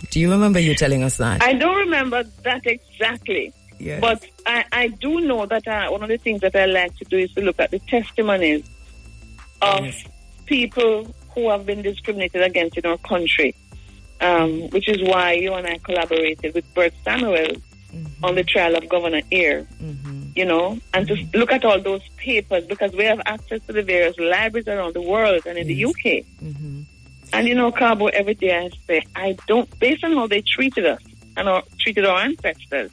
Do you remember you telling us that? I don't remember that exactly. Yes. But I do know that one of the things that I like to do is to look at the testimonies of people who have been discriminated against in our country, which is why you and I collaborated with Bert Samuel on the trial of Governor Eyre, you know, and to look at all those papers, because we have access to the various libraries around the world and in the UK. And, you know, Kabu, every day I say, based on how they treated us and treated our ancestors,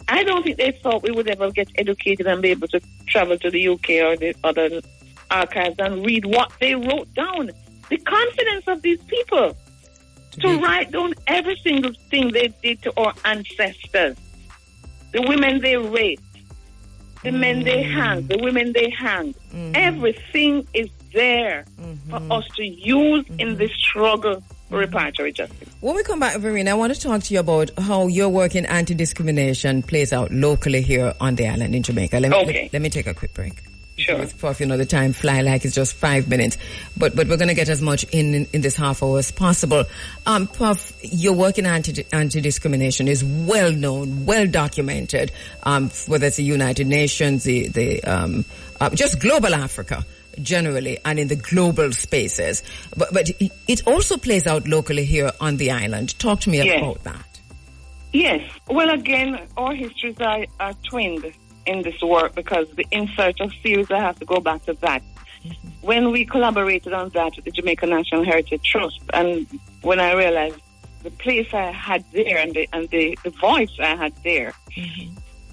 I don't think they thought we would ever get educated and be able to travel to the UK or the other archives and read what they wrote down. The confidence of these people to write down every single thing they did to our ancestors. The women they raped, the men they hanged, the women they hanged. Everything is there for us to use in this struggle for reparatory justice. When we come back, Verena, I want to talk to you about how your work in anti-discrimination plays out locally here on the island in Jamaica. Let me take a quick break. Sure. Puff, you know, the time fly like it's just 5 minutes. But we're going to get as much in this half hour as possible. Puff, your work in anti-discrimination is well known, well documented, whether it's the United Nations, just global Africa generally, and in the global spaces. But it also plays out locally here on the island. Talk to me about that. Yes. Well, again, our histories are twinned in this work, because the In Search of series, I have to go back to that. When we collaborated on that with the Jamaica National Heritage Trust, and when I realized the place I had there and the voice I had there,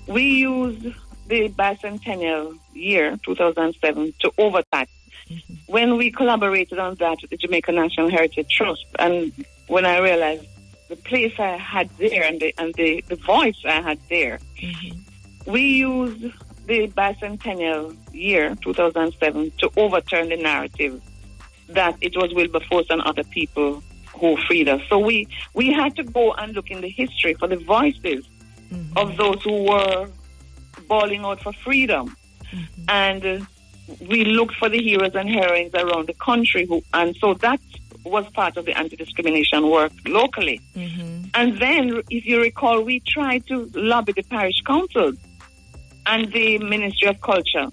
we used the bicentennial year, 2007, to over that. When we collaborated on that with the Jamaica National Heritage Trust, and when I realized the place I had there and the voice I had there, we used the bicentennial year, 2007, to overturn the narrative that it was Wilberforce and other people who freed us. So we had to go and look in the history for the voices of those who were bawling out for freedom. And we looked for the heroes and heroines around the country, and so that was part of the anti-discrimination work locally. And then, if you recall, we tried to lobby the parish council and the Ministry of Culture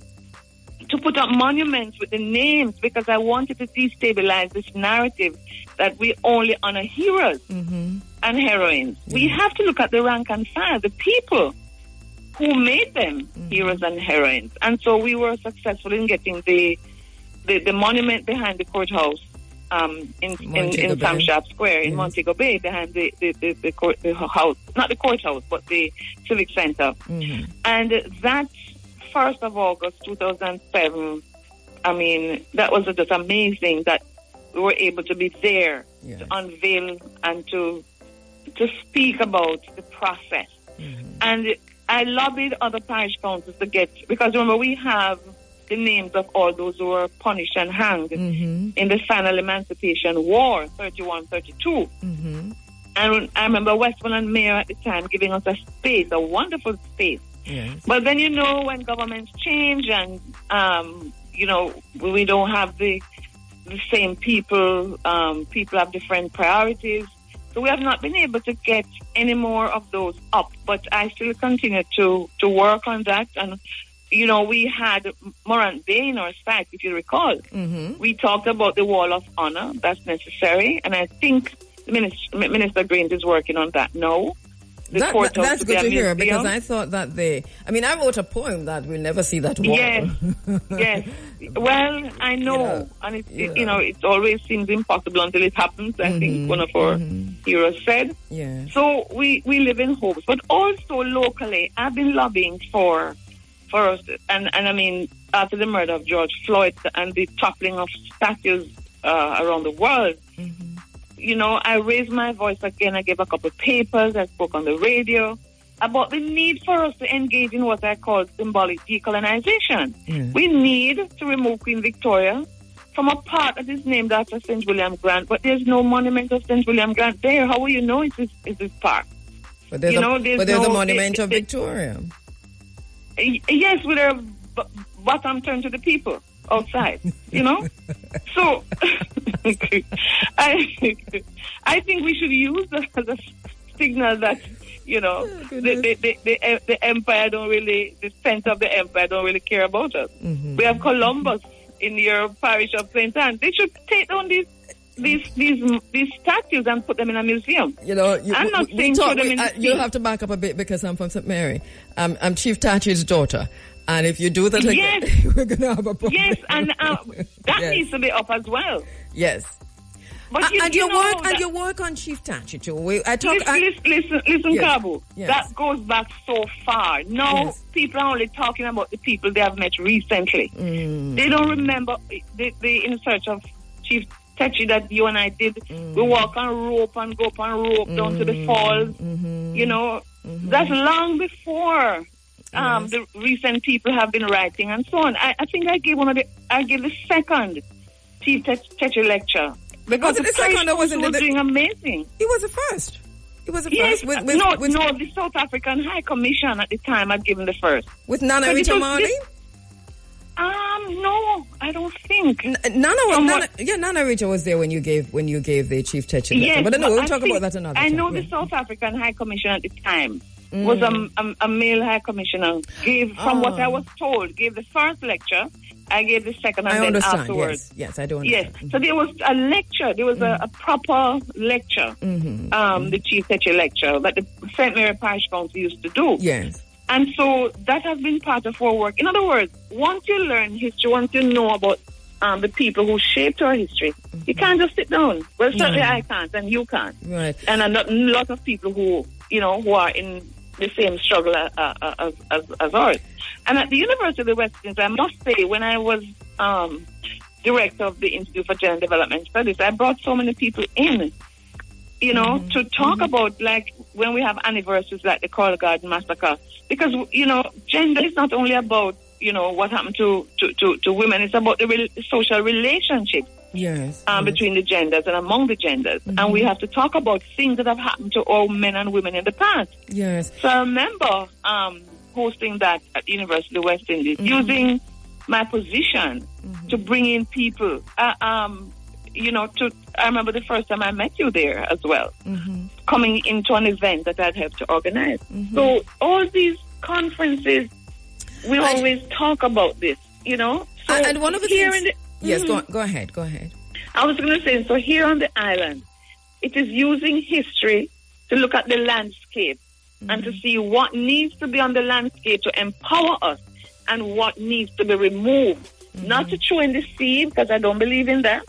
to put up monuments with the names, because I wanted to destabilize this narrative that we only honor heroes and heroines. We have to look at the rank and file, the people who made them heroes and heroines. And so we were successful in getting the monument behind the courthouse in Sam Sharp Square in Montego Bay, behind the house, not the courthouse, but the Civic Center. And that 1st of August 2007, I mean, that was just amazing that we were able to be there to unveil and to speak about the process. And I lobbied other parish councils to get, because remember, we have the names of all those who were punished and hanged in the final Emancipation War, 31-32. And I remember Westmoreland Mayor at the time giving us a space, a wonderful space. But then, you know, when governments change and, you know, we don't have the same people, people have different priorities. So we have not been able to get any more of those up, but I still continue to work on that. And, you know, we had Morant Bay in our site, if you recall. We talked about the Wall of Honor, that's necessary. And I think Minister Green is working on that now. That's good to hear, because I thought that I wrote a poem that we'll never see that wall. Yes. Well, I know. And it always seems impossible until it happens. I think one of our heroes said. So we live in hopes. But also locally, I've been lobbying for us. And I mean, after the murder of George Floyd and the toppling of statues around the world, you know, I raised my voice again. I gave a couple of papers. I spoke on the radio about the need for us to engage in what I call symbolic decolonization. We need to remove Queen Victoria from a part that is named after St. William Grant, but there's no monument of St. William Grant there. How will you know it's this park? But there's a monument of Victoria. Yes, with her bottom turned to the people outside, you know? So I I think we should use the signal that, the empire don't really, the center of the empire don't really care about us. We have Columbus in your parish of St. Anne. They should take down these statues and put them in a museum. I'm not saying put them in the you'll have to back up a bit because I'm from St. Mary. I'm Chief Tachi's daughter. And if you do that again, we're going to have a problem. Yes, and that needs to be up as well. Yes. But you work on Chief Tachi too. Listen, yes. Kabu. Yes. That goes back so far. Now people are only talking about the people they have met recently. They don't remember the In Search of Chief Tachi that you and I did. We walk on rope and go up on rope down to the falls. That's long before the recent people have been writing and so on. I think I gave the second Chief Tachi lecture. Because the second was doing amazing. It was the first. Yes, the South African High Commission at the time had given the first. With Nana Rita Marley? No, I don't think. Nana Rita was there when you gave the Chief Tachi lecture. Yes, but we'll talk about that another time. I know the South African High Commission at the time was a male High Commissioner. From what I was told, gave the first lecture. I gave the second and then afterwards. Yes, I do understand. Yes, so there was a lecture. There was a proper lecture, the Chief Tachi lecture that the St. Mary Parish Council used to do. Yes. And so that has been part of our work. In other words, once you learn history, once you know about the people who shaped our history, you can't just sit down. Well, certainly I can't, and you can't. Right. And a lot of people who are in the same struggle as ours. And at the University of the West Indies, I must say, when I was director of the Institute for Gender Development Studies, I brought so many people in, to talk about, like, when we have anniversaries like the Coral Garden Massacre. Because, gender is not only about, what happened to women. It's about the social relationships between the genders and among the genders. And we have to talk about things that have happened to all men and women in the past. Yes. So I remember hosting that at the University of the West Indies, using my position to bring in people. I remember the first time I met you there as well, coming into an event that I'd helped to organize. So all these conferences, we always talk about this, So and one of the things... Yes, go ahead. I was going to say, so here on the island, it is using history to look at the landscape and to see what needs to be on the landscape to empower us and what needs to be removed. Not to throw in the sea, because I don't believe in that,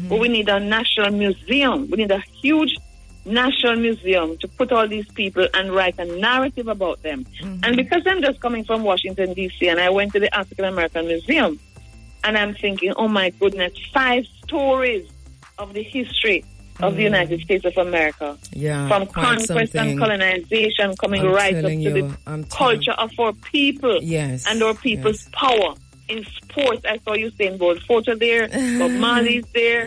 but we need a national museum. We need a huge national museum to put all these people and write a narrative about them. And because I'm just coming from Washington, D.C., and I went to the African American Museum, and I'm thinking, oh my goodness, 5 stories of the history of the United States of America. Yeah, from conquest and colonization, coming right up to the culture of our people and our people's power. In sports, I saw Usain Bolt photo there, Bob Marley's there,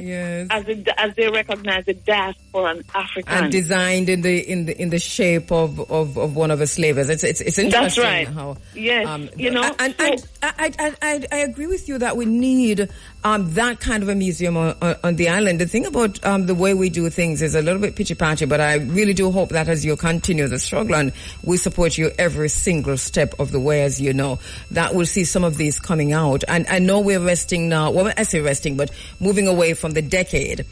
as they recognize the diaspora African and designed in the shape of one of the slavers. It's interesting. That's right. How and I agree with you that we need that kind of a museum on the island. The thing about the way we do things is a little bit pitchy-patchy, but I really do hope that as you continue the struggle, and we support you every single step of the way, as you know, that we'll see some of these coming out. And I know we're resting now, well, I say resting, but moving away from the decade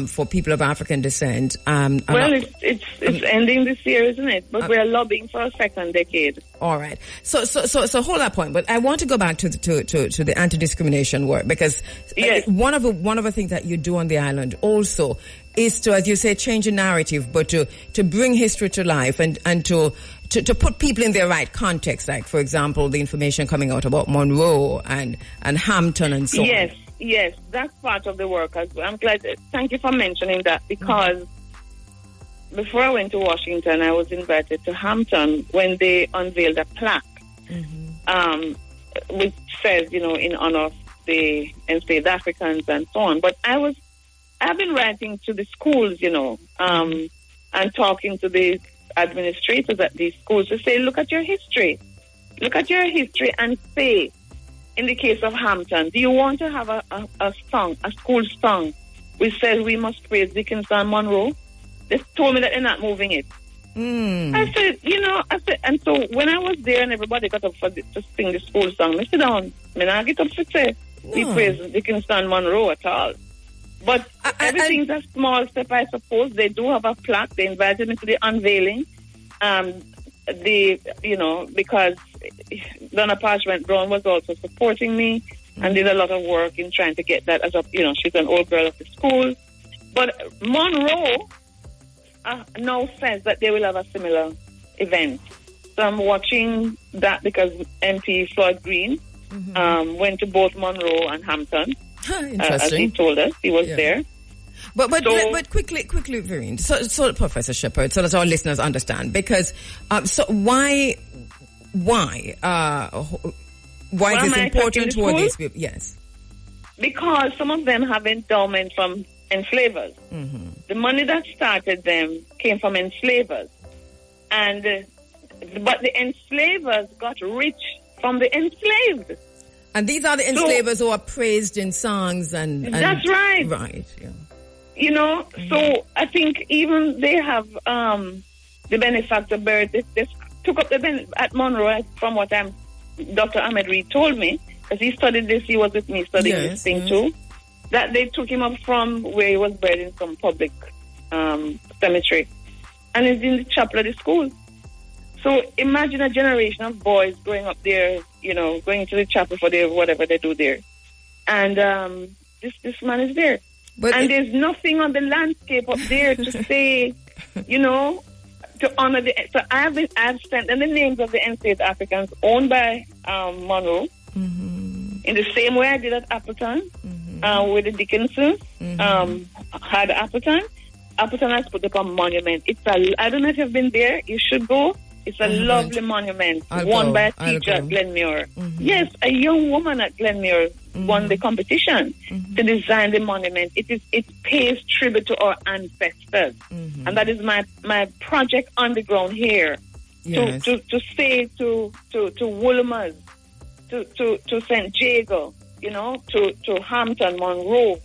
for people of African descent. It's ending this year, isn't it? But we're lobbying for a second decade. All right. So hold that point. But I want to go back to the anti-discrimination work, because one of the things that you do on the island also is to, as you say, change the narrative, but to bring history to life and to put people in their right context. Like, for example, the information coming out about Monroe and Hampton and so on. Yes, that's part of the work as well. I'm glad. Thank you for mentioning that, because before I went to Washington, I was invited to Hampton when they unveiled a plaque, which says, in honor of the enslaved Africans and so on. But I've been writing to the schools, and talking to the administrators at these schools to say, look at your history and say, in the case of Hampton, do you want to have a song, a school song, which says we must praise Dickinson and Monroe? They told me that they're not moving it. I said, and so when I was there and everybody got up to sing the school song, I sit down. I mean, I get up to say, we praise Dickinson Monroe at all. But everything's a small step, I suppose. They do have a plaque. They invited me to the unveiling. Because Donna Parchment Brown was also supporting me and did a lot of work in trying to get that as she's an old girl of the school. But Monroe now says that they will have a similar event. So I'm watching that because MP Floyd Green went to both Monroe and Hampton. Interesting. As he told us, he was there. But quickly, Vereen. So Professor Shepherd, so that our listeners understand, because why is this important to all these people? Yes, because some of them have endowment from enslavers. The money that started them came from enslavers, but the enslavers got rich from the enslaved. And these are the enslavers who are praised in songs and that's right. Right, yeah. So I think even they have the benefactor bird. They took up the at Monroe, from what Dr. Ahmed Reed told me, because he studied this. He was with me studying this thing too. That they took him up from where he was buried in some public cemetery, and it's in the chapel of the school. So imagine a generation of boys going up there, going to the chapel for whatever they do there. And this man is there. And there's nothing on the landscape up there to say, to honor so I've sent them the names of the enslaved Africans owned by Monroe, in the same way I did at Appleton, with the Dickinsons, had Appleton. Appleton has put up a monument. I don't know if you've been there. You should go. It's a lovely monument, won by a teacher at Glenmuir. Yes, a young woman at Glenmuir won the competition to design the monument. It pays tribute to our ancestors, and that is my project on the ground here. Yes. To say to Woolmers, to St. Jago, to Hampton, Monroe.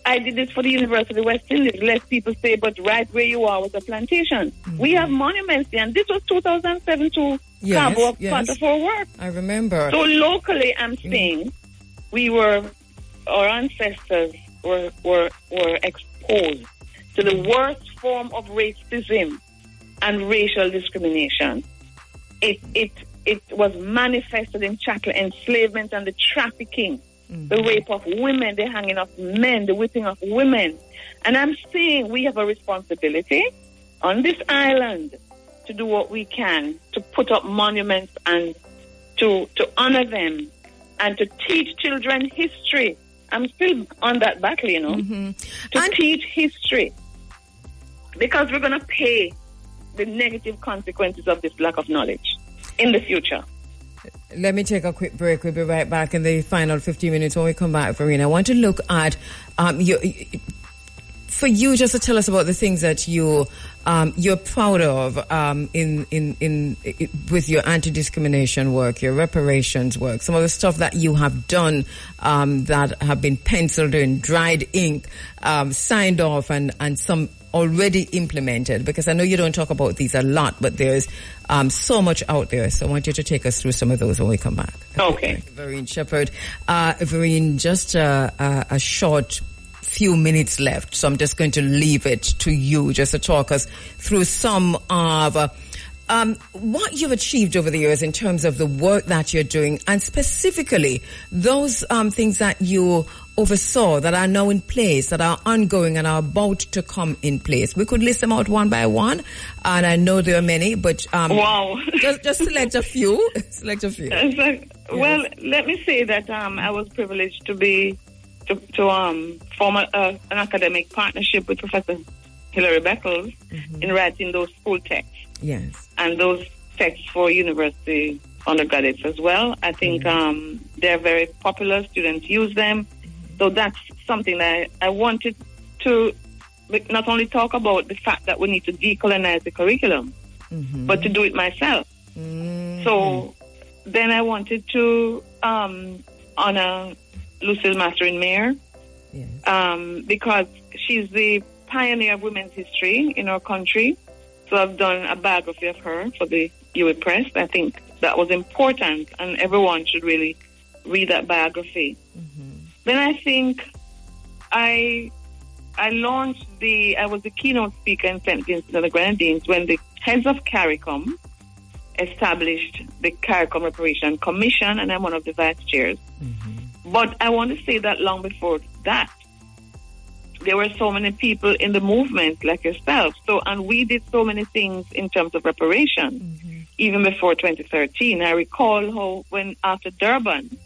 I did this for the University of West Indies. Let people say, but right where you are was a plantation. We have monuments there, and this was 2007 to Kabu, part of our work. I remember. So locally, I'm saying our ancestors were exposed to the worst form of racism and racial discrimination. It was manifested in chattel enslavement and the trafficking. The rape of women, the hanging of men, the whipping of women. And I'm saying we have a responsibility on this island to do what we can to put up monuments and to honor them and to teach children history. I'm still on that battle, to teach history. Because we're going to pay the negative consequences of this lack of knowledge in the future. Let me take a quick break. We'll be right back in the final 15 minutes. When we come back, Verena, I want to look at for you just to tell us about the things that you're proud of with your anti-discrimination work, your reparations work, some of the stuff that you have done that have been penciled in, dried ink, signed off, and some already implemented, because I know you don't talk about these a lot, but there's so much out there. So I want you to take us through some of those when we come back. Okay. Vereen Shepherd. Vereen, just a short few minutes left, so I'm just going to leave it to you just to talk us through some of what you've achieved over the years in terms of the work that you're doing, and specifically those things that you oversaw that are now in place, that are ongoing and are about to come in place. We could list them out one by one, and I know there are many, but wow, just select a few. Select a few. Well, let me say that I was privileged to form an academic partnership with Professor Hilary Beckles in writing those school texts. Yes, and those texts for university undergraduates as well. I think they're very popular. Students use them. So that's something that I wanted to not only talk about the fact that we need to decolonize the curriculum, but to do it myself. So then I wanted to honor Lucille Mastering Mayer, because she's the pioneer of women's history in our country. So I've done a biography of her for the UA Press. I think that was important, and everyone should really read that biography. Then I think I was the keynote speaker in St. Vincent and the Grenadines when the heads of CARICOM established the CARICOM Reparation Commission, and I'm one of the vice chairs. But I want to say that long before that, there were so many people in the movement like yourself. So, and we did so many things in terms of reparation, even before 2013. I recall how when after Durban,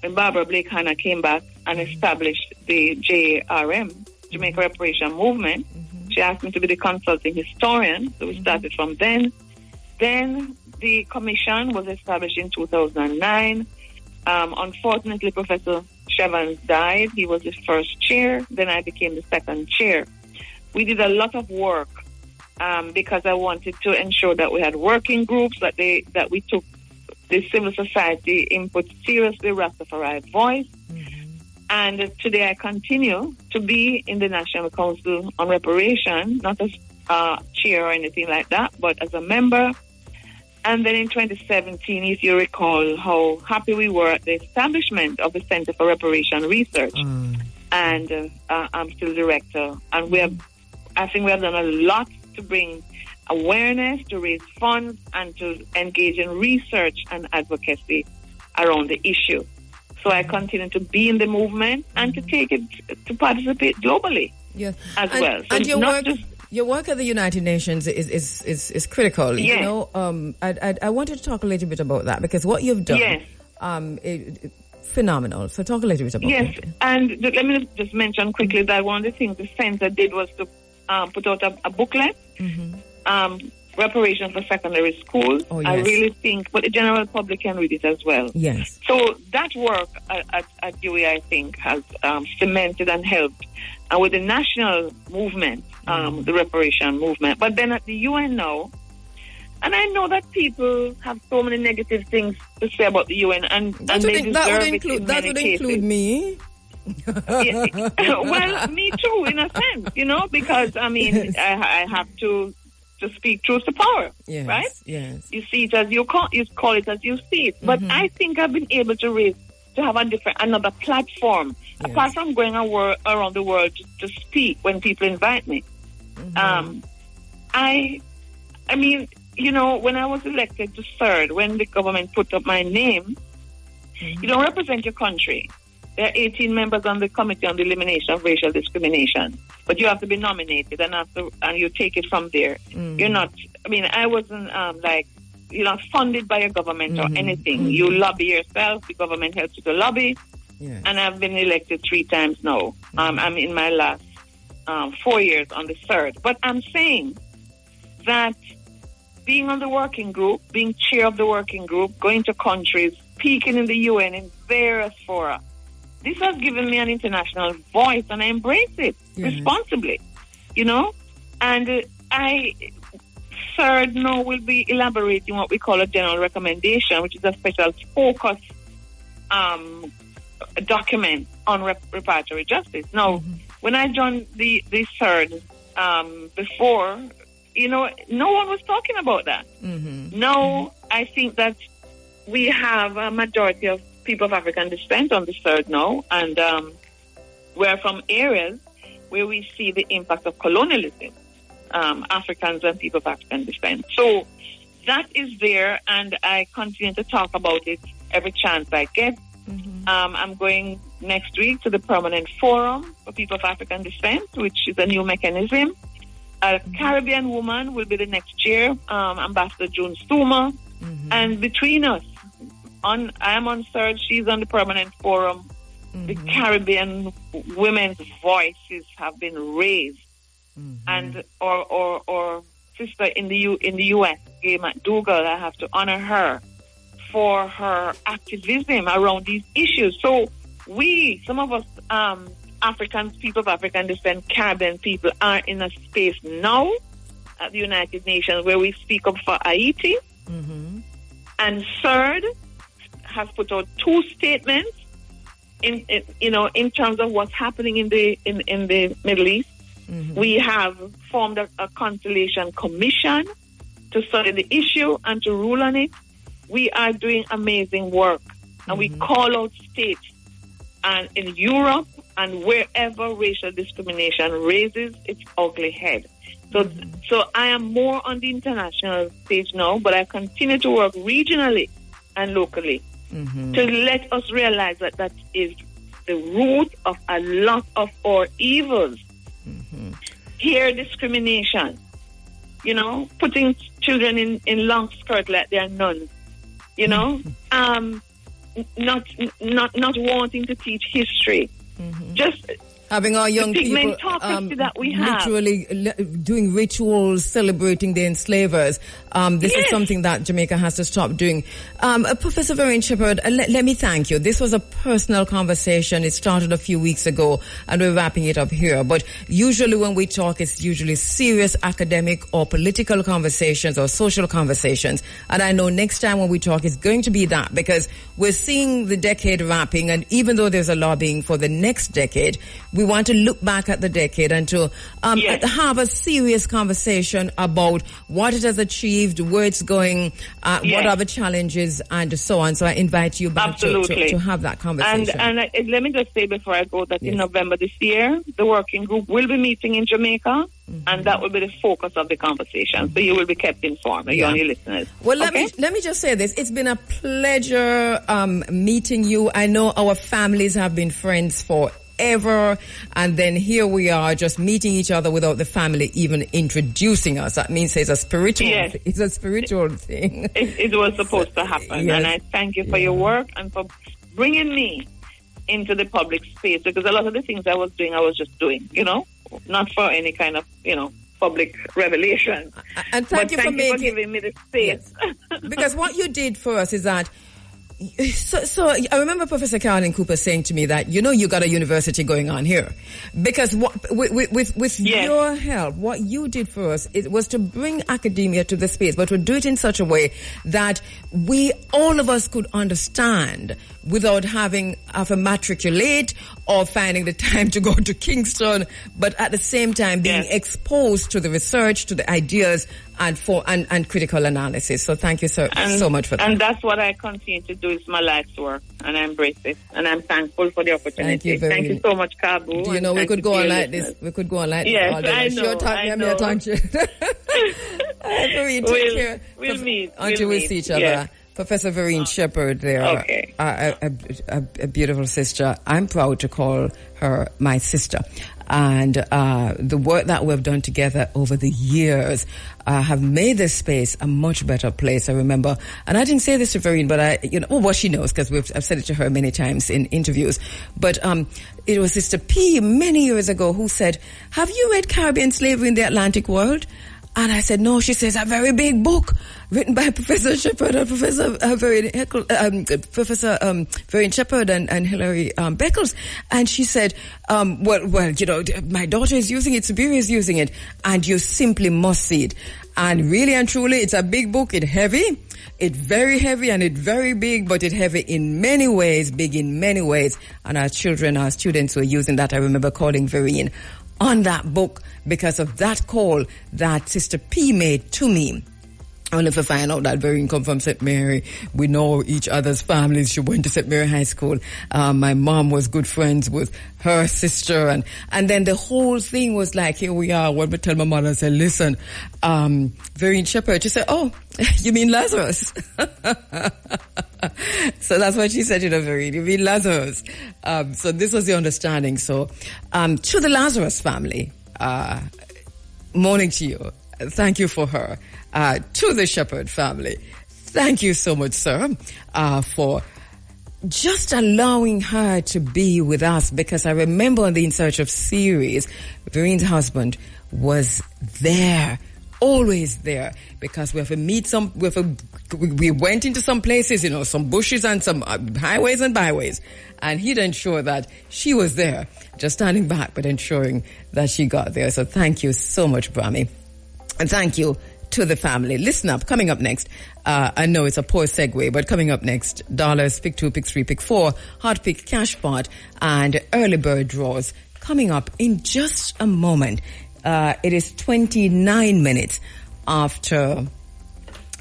when Barbara Blake Hanna came back and established the JRM, Jamaica Reparation Movement, she asked me to be the consulting historian. So we started from then. Then the commission was established in 2009. Unfortunately, Professor Shevans died. He was the first chair. Then I became the second chair. We did a lot of work because I wanted to ensure that we had working groups, that we took the civil society input seriously, Rastafari voice. And today I continue to be in the National Council on Reparation, not as chair or anything like that, but as a member. And then in 2017, if you recall how happy we were at the establishment of the Center for Reparation Research. And I'm still director. And I think we have done a lot to bring awareness, to raise funds, and to engage in research and advocacy around the issue. So I continue to be in the movement and to take it, to participate globally as well. So and your work at the United Nations is critical. Yes. You know, I wanted to talk a little bit about that because what you've done, phenomenal. So talk a little bit about that. Yes, and let me just mention quickly that one of the things the center did was to put out a booklet, Reparation for Secondary School. Oh, yes. I really think, but the general public can read it as well. Yes. So that work at UA, I think, has cemented and helped with the national movement, the reparation movement. But then at the UN now, and I know that people have so many negative things to say about the UN, and they deserve it in many cases. Include me. Well, me too, in a sense, you know, because I mean, I have to speak truth to power, right? Yes. You see it as you call it as you see it. But I think I've been able to have another platform, apart from going around the world to speak when people invite me. I mean, you know, when I was elected to third, when the government put up my name, you don't represent your country. There are 18 members on the Committee on the Elimination of Racial Discrimination, but you have to be nominated, and you take it from there. You're not. I mean, I wasn't you're not funded by a government or anything. You lobby yourself. The government helps you to lobby. Yes. And I've been elected 3 times now. I'm in my last 4 years on the third. But I'm saying that being on the working group, being chair of the working group, going to countries, speaking in the UN in various fora, this has given me an international voice, and I embrace it responsibly, you know. And third now will be elaborating what we call a general recommendation, which is a special focus document on reparatory justice. Now, when I joined the third before, you know, no one was talking about that. Now, I think that we have a majority of people of African descent on the third now, and we're from areas where we see the impact of colonialism, Africans and people of African descent. So that is there, and I continue to talk about it every chance I get. I'm going next week to the Permanent Forum for People of African Descent, which is a new mechanism. A Caribbean woman will be the next chair, Ambassador June Stuma, and between us, I am on third, she's on the Permanent Forum. The Caribbean women's voices have been raised, and or sister in the U.S., Gay McDougall, I have to honor her for her activism around these issues. So some of us Africans, people of African descent, Caribbean people, are in a space now at the United Nations where we speak up for Haiti, and third has put out 2 statements in terms of what's happening in the Middle East, We have formed a conciliation commission to study the issue and to rule on it. We are doing amazing work, and we call out states and in Europe and wherever racial discrimination raises its ugly head. So I am more on the international stage now, but I continue to work regionally and locally to let us realize that that is the root of a lot of our evils. Hair discrimination, putting children in long skirt like they are nuns, not wanting to teach history, just having our young people that we have. literally doing rituals, celebrating the enslavers. This is something that Jamaica has to stop doing. Professor Vereen Shepherd, let me thank you. This was a personal conversation. It started a few weeks ago, and we're wrapping it up here. But usually when we talk, it's usually serious academic or political conversations or social conversations. And I know next time when we talk, it's going to be that, because we're seeing the decade wrapping, and even though there's a lobbying for the next decade, we want to look back at the decade and to have a serious conversation about what it has achieved, where it's going, what are the challenges, and so on. So I invite you back to have that conversation. And let me just say before I go that in November this year, the working group will be meeting in Jamaica, and that will be the focus of the conversation. So you will be kept informed, you and your listeners. Well, let me just say this. It's been a pleasure meeting you. I know our families have been friends forever, and then here we are just meeting each other without the family even introducing us. That means it's a spiritual thing. It was supposed to happen. And I thank you for your work and for bringing me into the public space, because a lot of the things I was doing, I was just doing, not for any kind of, public revelation. And thank you for giving me the space. Yes. Because what you did for us is that So I remember Professor Caroline Cooper saying to me that, you got a university going on here. Because with your help, what you did for us, it was to bring academia to the space, but to do it in such a way that all of us could understand without having to matriculate or finding the time to go to Kingston, but at the same time being exposed to the research, to the ideas, and critical analysis. So thank you so much for that. And that's what I continue to do. It's my life's work, and I embrace it, and I'm thankful for the opportunity. Thank you so much, Kabu. We could go on like this. We could go on like this all day. I know. Take care. We'll meet. Until we see each other. Yes. Professor Vereen Shepherd there, a beautiful sister. I'm proud to call her my sister. And the work that we've done together over the years have made this space a much better place. I remember, and I didn't say this to Vereen, but she knows, because I've said it to her many times in interviews. But it was Sister P many years ago who said, "Have you read Caribbean Slavery in the Atlantic World?" And I said, no. She says, a very big book written by Professor Shepherd and Professor Vereen Shepherd and Hilary Beckles. And she said, my daughter is using it, Siberia is using it, and you simply must see it. And really and truly, it's a big book. It's heavy. It's very heavy, and it's very big, but it's heavy in many ways, big in many ways. And our students were using that. I remember calling Vereen on that book because of that call that Sister P made to me. Only to find out that Vereen come from St. Mary. We know each other's families. She went to St. Mary High School. My mom was good friends with her sister. And then the whole thing was like, here we are. When we tell my mother, I said, listen, Vereen Shepherd. She said, oh, you mean Lazarus? So that's what she said, Vereen, you mean Lazarus. So this was the understanding. So, to the Lazarus family, morning to you. Thank you for her. To the Shepherd family, thank you so much, sir, for just allowing her to be with us, because I remember on the In Search of series, Vereen's husband was there, always there, because we have to meet we went into some places, some bushes and some highways and byways, and he'd ensure that she was there, just standing back, but ensuring that she got there. So thank you so much, Brahmi. And thank you to the family. Listen up. Coming up next, I know it's a poor segue, but coming up next, dollars, pick 2, pick 3, pick 4, hot pick cash pot, and early bird draws coming up in just a moment. It is 29 minutes after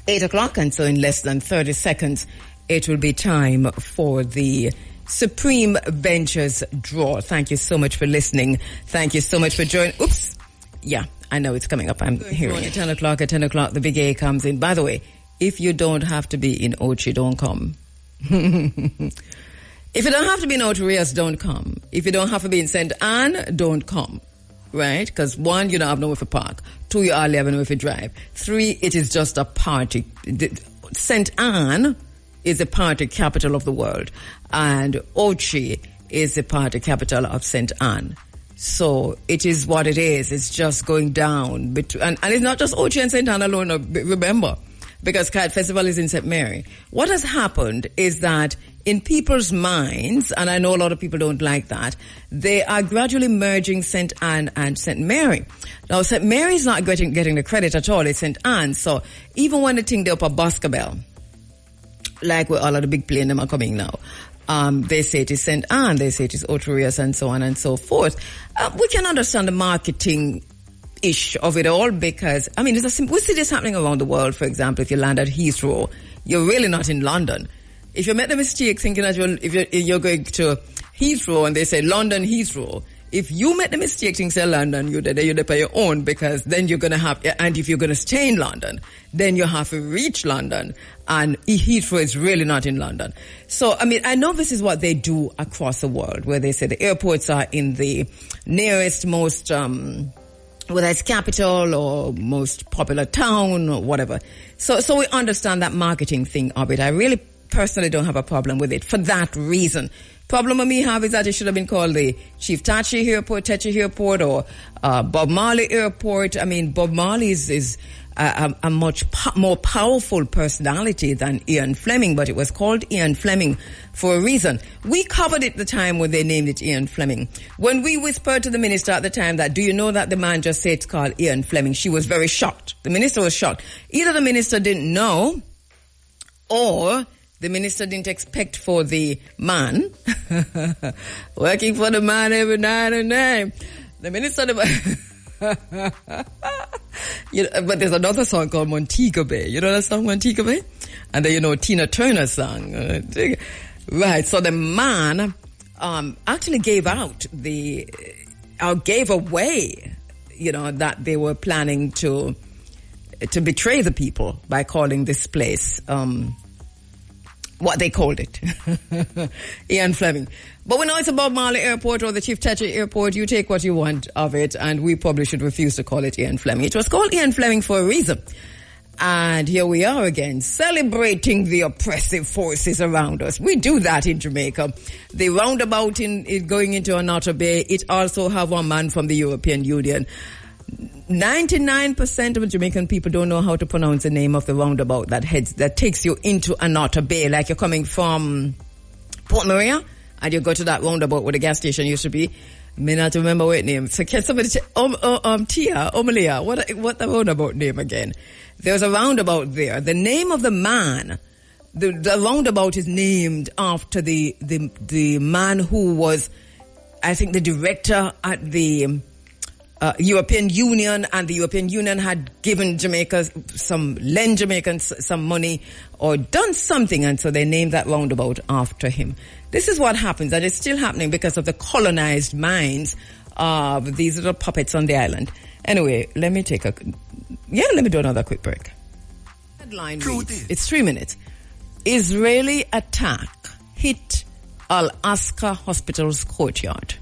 8 o'clock, and so in less than 30 seconds, it will be time for the Supreme Bench's draw. Thank you so much for listening. Thank you so much for joining. Oops. Yeah, I know it's coming up. I'm hearing it. At 10 o'clock, the big A comes in. By the way, if you don't have to be in Ochi, don't come. If you don't have to be in Ochi, don't come. If you don't have to be in St. Anne, don't come. Right? Because 1, you don't have nowhere for park. 2, you hardly have nowhere for drive. 3, it is just a party. St. Anne is the party capital of the world. And Ochi is the party capital of St. Anne. So it is what it is. It's just going down. And it's not just Ochi and St. Anne alone, remember. Because Kite Festival is in St. Mary. What has happened is that in people's minds, and I know a lot of people don't like that, they are gradually merging St. Anne and St. Mary. Now, St. Mary's not getting the credit at all. It's St. Anne. So even when they think they're up a Boscobel, like where all of the big planes are coming now, they say it is St. Anne, they say it is Otrias, and so on and so forth. We can understand the marketing-ish of it all because, I mean, we see this happening around the world. For example, if you land at Heathrow, you're really not in London. If you make the mistake thinking that you're going to Heathrow and they say London Heathrow, if you make the mistake thinking say London, you're there by your own, because then you're going to have, and if you're going to stay in London, then you have to reach London, and Heathrow is really not in London. So, I mean, I know this is what they do across the world, where they say the airports are in the nearest, most, whether it's capital or most popular town or whatever. So we understand that marketing thing of it. I really personally don't have a problem with it for that reason. Problem with me have is that it should have been called the Chief Tachi Airport, or Bob Marley Airport. I mean, Bob Marley is a much more powerful personality than Ian Fleming, but it was called Ian Fleming for a reason. We covered it the time when they named it Ian Fleming. When we whispered to the minister at the time that, do you know that the man just said it's called Ian Fleming? She was very shocked. The minister was shocked. Either the minister didn't know, or the minister didn't expect for the man, working for the man every night and day. The minister, but there's another song called Montego Bay. You know that song, Montego Bay? And then, you know, Tina Turner's song. Right, so the man actually gave away, you know, that they were planning to betray the people by calling this place what they called it. Ian Fleming. But we know it's a Bob Marley Airport or the Chief Tachi Airport. You take what you want of it, and we probably should refuse to call it Ian Fleming. It was called Ian Fleming for a reason. And here we are again, celebrating the oppressive forces around us. We do that in Jamaica. The roundabout in going into Anata Bay, it also have one man from the European Union. 99% of Jamaican people don't know how to pronounce the name of the roundabout that takes you into Anata Bay. Like you're coming from Port Maria and you go to that roundabout where the gas station used to be. May not remember what name. So can somebody say, Omalia, what the roundabout name again? There's a roundabout there. The name of the man, the roundabout is named after the man who was, I think, the director at the European Union, and the European Union had given lend Jamaicans some money or done something, and so they named that roundabout after him. This is what happens, and it's still happening because of the colonized minds of these little puppets on the island. Anyway, let me do another quick break. Headline reads, it's 3 minutes. Israeli attack hit Al-Aqsa Hospital's courtyard.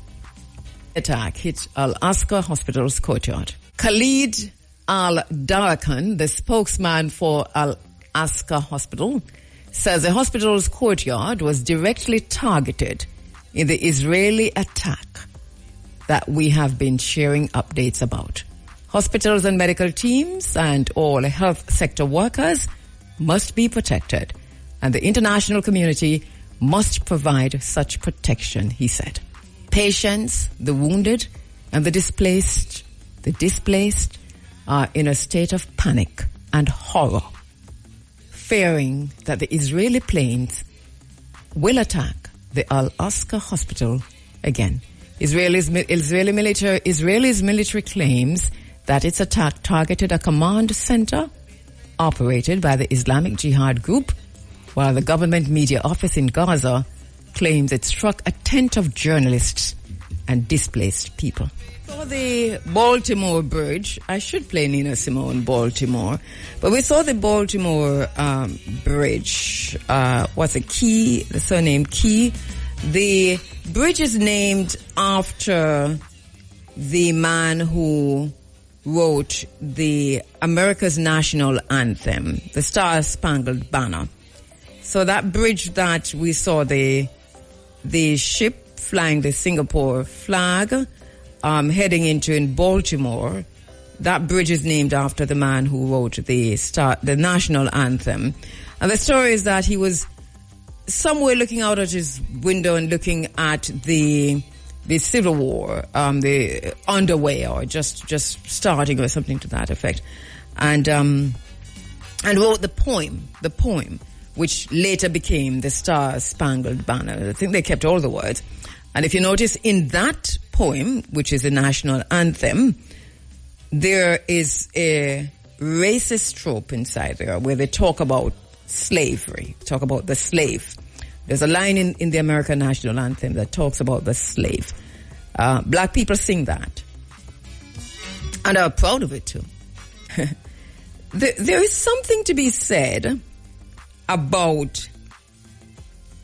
Attack hit Al-Aqsa Hospital's courtyard. Khalid Al-Darakan, the spokesman for Al-Aqsa Hospital, says the hospital's courtyard was directly targeted in the Israeli attack that we have been sharing updates about. Hospitals and medical teams and all health sector workers must be protected, and the international community must provide such protection, he said. Patients, the wounded, and the displaced are in a state of panic and horror, fearing that the Israeli planes will attack the Al-Aqsa Hospital again. Israel's military claims that its attack targeted a command center operated by the Islamic Jihad group, while the government media office in Gaza claims it struck a tent of journalists and displaced people. For the Baltimore Bridge, I should play Nina Simone, Baltimore, but we saw the Baltimore Bridge. What's it? Key, the surname Key. The bridge is named after the man who wrote the America's national anthem, the Star-Spangled Banner. So that bridge that we saw, the ship flying the Singapore flag, heading into in Baltimore, that bridge is named after the man who wrote the national anthem. And the story is that he was somewhere looking out at his window and looking at the Civil War, the underway or just starting or something to that effect, and wrote the poem, which later became the Star-Spangled Banner. I think they kept all the words. And if you notice in that poem, which is the national anthem, there is a racist trope inside there where they talk about slavery, talk about the slave. There's a line in the American national anthem that talks about the slave. Black people sing that. And are proud of it too. There is something to be said about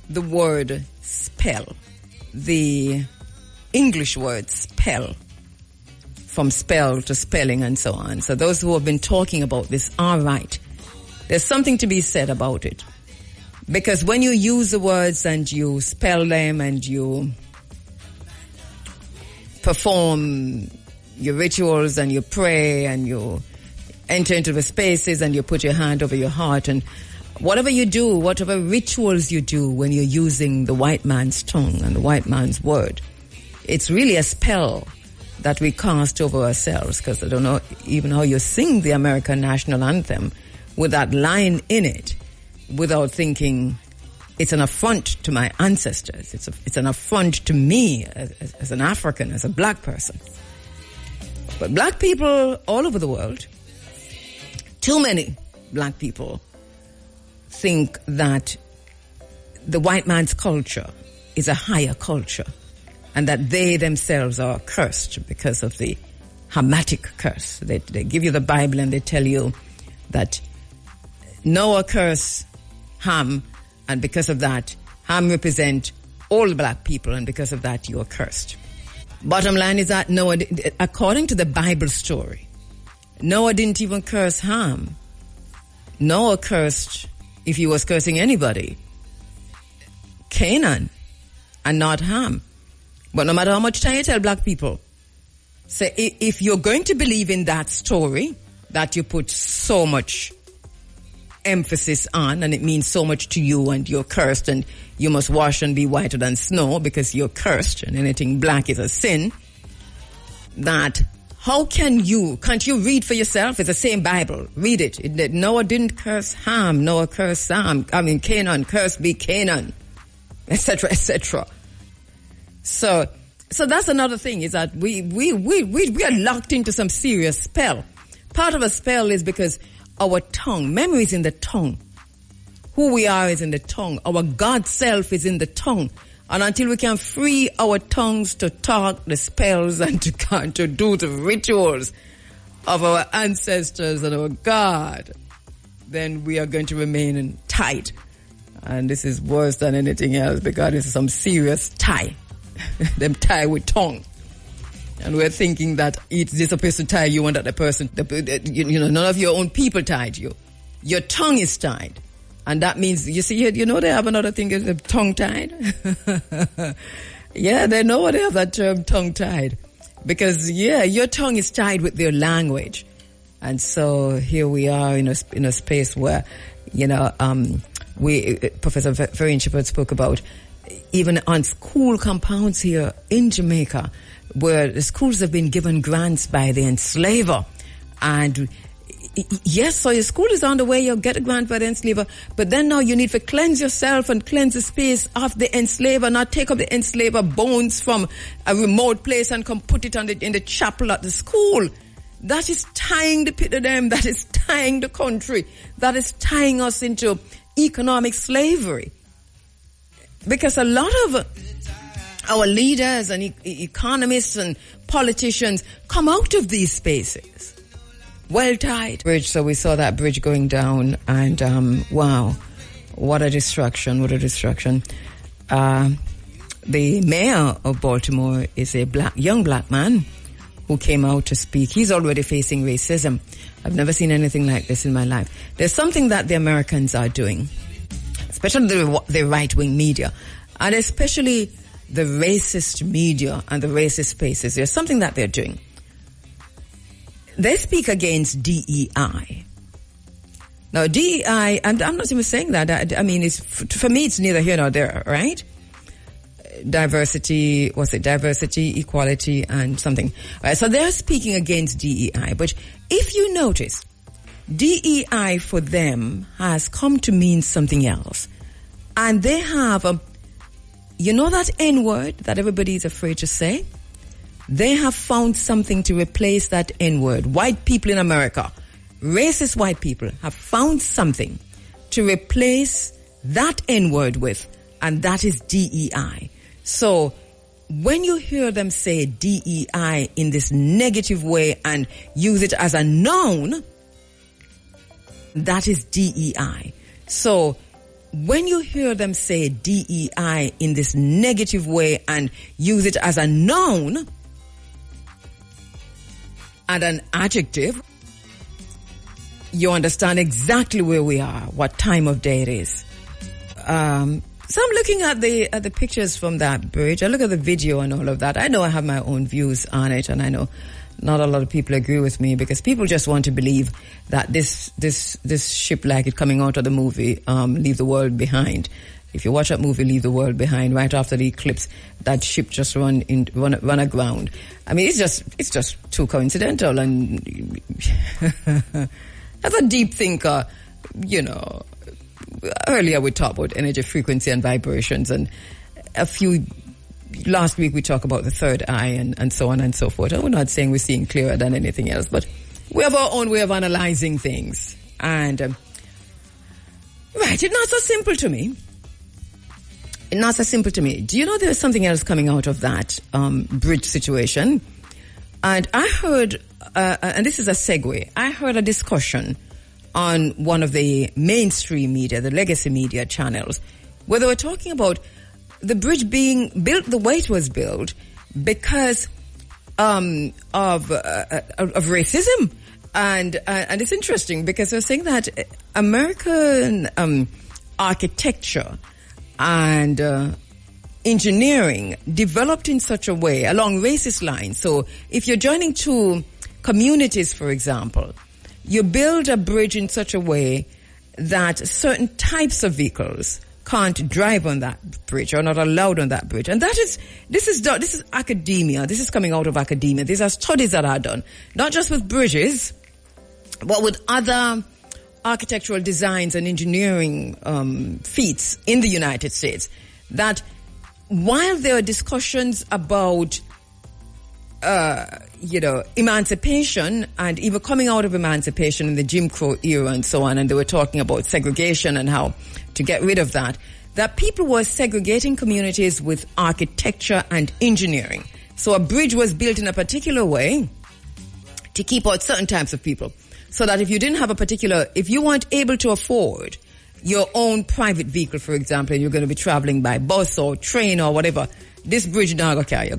the word spell. The English word spell, from spell to spelling and so on. So those who have been talking about this are right. There's something to be said about it. Because when you use the words and you spell them and you perform your rituals and you pray and you enter into the spaces and you put your hand over your heart and whatever you do, whatever rituals you do when you're using the white man's tongue and the white man's word, it's really a spell that we cast over ourselves, because I don't know even how you sing the American national anthem with that line in it without thinking it's an affront to my ancestors. It's an affront to me as an African, as a black person. But black people all over the world, too many black people, think that the white man's culture is a higher culture and that they themselves are cursed because of the Hamitic curse. They give you the Bible and they tell you that Noah cursed Ham, and because of that, Ham represent all black people, and because of that, you are cursed. Bottom line is that Noah, according to the Bible story, Noah didn't even curse Ham. Noah cursed, if he was cursing anybody, Canaan and not Ham. But no matter how much time you tell black people, say if you're going to believe in that story that you put so much emphasis on and it means so much to you and you're cursed and you must wash and be whiter than snow because you're cursed and anything black is a sin, that how can't you read for yourself? It's the same Bible. Read it. Noah didn't curse Ham. Noah cursed Sam. Canaan. Cursed be Canaan. Etc. Etc. So that's another thing, is that we are locked into some serious spell. Part of a spell is because our tongue, memory is in the tongue. Who we are is in the tongue. Our God self is in the tongue. And until we can free our tongues to talk the spells and to do the rituals of our ancestors and our God, then we are going to remain tight. And this is worse than anything else, because this is some serious tie. Them tie with tongue. And we're thinking that it's this person tie you and that the person, none of your own people tied you. Your tongue is tied. And that means, you see, they have another thing, tongue tied. Yeah, they know they have that term, tongue tied. Because, your tongue is tied with their language. And so here we are in a space where, Professor Vereen Shepherd spoke about, even on school compounds here in Jamaica, where the schools have been given grants by the enslaver. And Yes, so your school is on the way, you'll get a grant by the enslaver, but then now you need to cleanse yourself and cleanse the space of the enslaver, not take up the enslaver bones from a remote place and come put it in the chapel at the school. That is tying the pit of them, that is tying the country, that is tying us into economic slavery. Because a lot of our leaders and economists and politicians come out of these spaces. Well tied. Bridge, so we saw that bridge going down and wow, what a destruction, what a destruction. The mayor of Baltimore is a young black man who came out to speak. He's already facing racism. I've never seen anything like this in my life. There's something that the Americans are doing, especially the right-wing media, and especially the racist media and the racist spaces. There's something that they're doing. They speak against DEI. Now, DEI, I'm not even saying that. I mean, for me, it's neither here nor there, right? Diversity, equality, and something. All right, so they're speaking against DEI. But if you notice, DEI for them has come to mean something else. And they have, that N-word that everybody is afraid to say? They have found something to replace that N-word. White people in America, racist white people, have found something to replace that N-word with, and that is DEI. So when you hear them say DEI in this negative way and use it as a noun, that is DEI. So when you hear them say DEI in this negative way and use it as a noun and an adjective, you understand exactly where we are, what time of day it is. So I'm looking at the pictures from that bridge. I look at the video and all of that. I know I have my own views on it, and I know not a lot of people agree with me because people just want to believe that this ship, like it coming out of the movie, Leave the World Behind. If you watch that movie, Leave the World Behind, right after the eclipse, that ship just run aground. I mean, it's just too coincidental, and as a deep thinker, earlier we talked about energy, frequency, and vibrations, and last week we talked about the third eye and so on and so forth. And we're not saying we're seeing clearer than anything else, but we have our own way of analyzing things. And, right, it's not so simple to me. Not so simple to me. Do you know there's something else coming out of that bridge situation? And I heard, and this is a segue, I heard a discussion on one of the mainstream media, the legacy media channels, where they were talking about the bridge being built the way it was built because of racism. And it's interesting because they're saying that American architecture and engineering developed in such a way along racist lines. So if you're joining two communities, for example, you build a bridge in such a way that certain types of vehicles can't drive on that bridge or not allowed on that bridge. And this is academia. This is coming out of academia. These are studies that are done, not just with bridges, but with other architectural designs and engineering feats in the United States, that while there are discussions about emancipation and even coming out of emancipation in the Jim Crow era and so on, and they were talking about segregation and how to get rid of that people were segregating communities with architecture and engineering. So a bridge was built in a particular way to keep out certain types of people. So that if you weren't able to afford your own private vehicle, for example, and you're going to be traveling by bus or train or whatever, this bridge now going to carry you.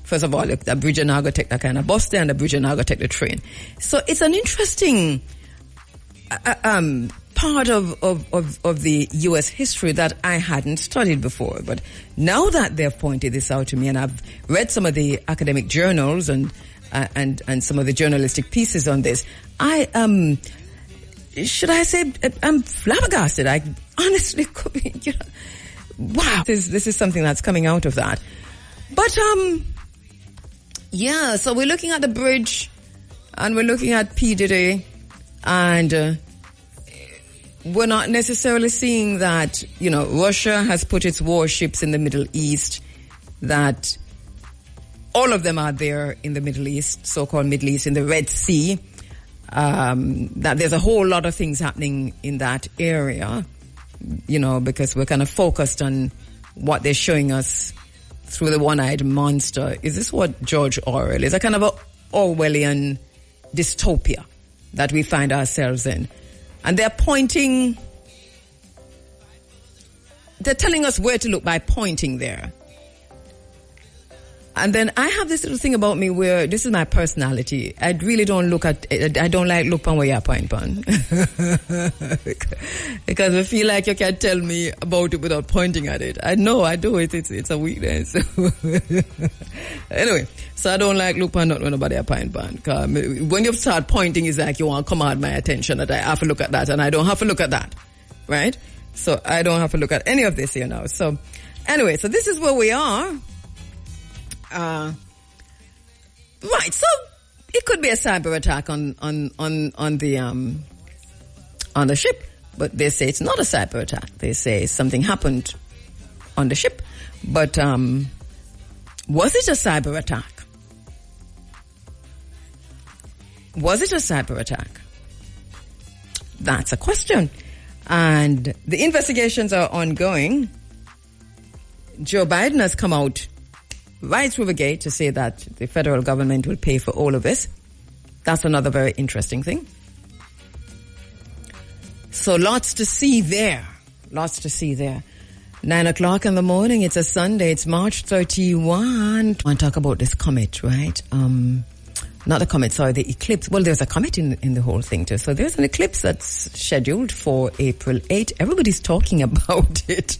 First of all, look, that bridge now going to take that kind of bus there, and the bridge now going to take the train. So it's an interesting part of the U.S. history that I hadn't studied before. But now that they've pointed this out to me, and I've read some of the academic journals and some of the journalistic pieces on this, I'm flabbergasted. I honestly could be, wow. This is something that's coming out of that. But, so we're looking at the bridge and we're looking at P. Diddy And we're not necessarily seeing that, Russia has put its warships in the Middle East, that all of them are there in the Middle East, so-called Middle East, in the Red Sea, that there's a whole lot of things happening in that area, because we're kind of focused on what they're showing us through the one-eyed monster. Is this what George Orwell is? A kind of a Orwellian dystopia that we find ourselves in. And they're telling us where to look by pointing there. And then I have this little thing about me where this is my personality. I really don't I don't like look on where you point on. Because I feel like you can tell me about it without pointing at it. I know I do it. It's a weakness. Anyway, so I don't like look on not when nobody a point on. When you start pointing, it's like you want to command my attention that I have to look at that, and I don't have to look at that. Right? So I don't have to look at any of this here now. So anyway, so this is where we are. Right, so it could be a cyber attack on the ship, but they say it's not a cyber attack. They say something happened on the ship, but was it a cyber attack? Was it a cyber attack? That's a question, and the investigations are ongoing. Joe Biden has come out right through the gate to say that the federal government will pay for all of this. That's another very interesting thing. So lots to see there. 9 o'clock in the morning. It's a Sunday. It's March 31. I want to talk about this comet, right? Not a comet, sorry, the eclipse. Well, there's a comet in the whole thing too. So there's an eclipse that's scheduled for April 8. Everybody's talking about it.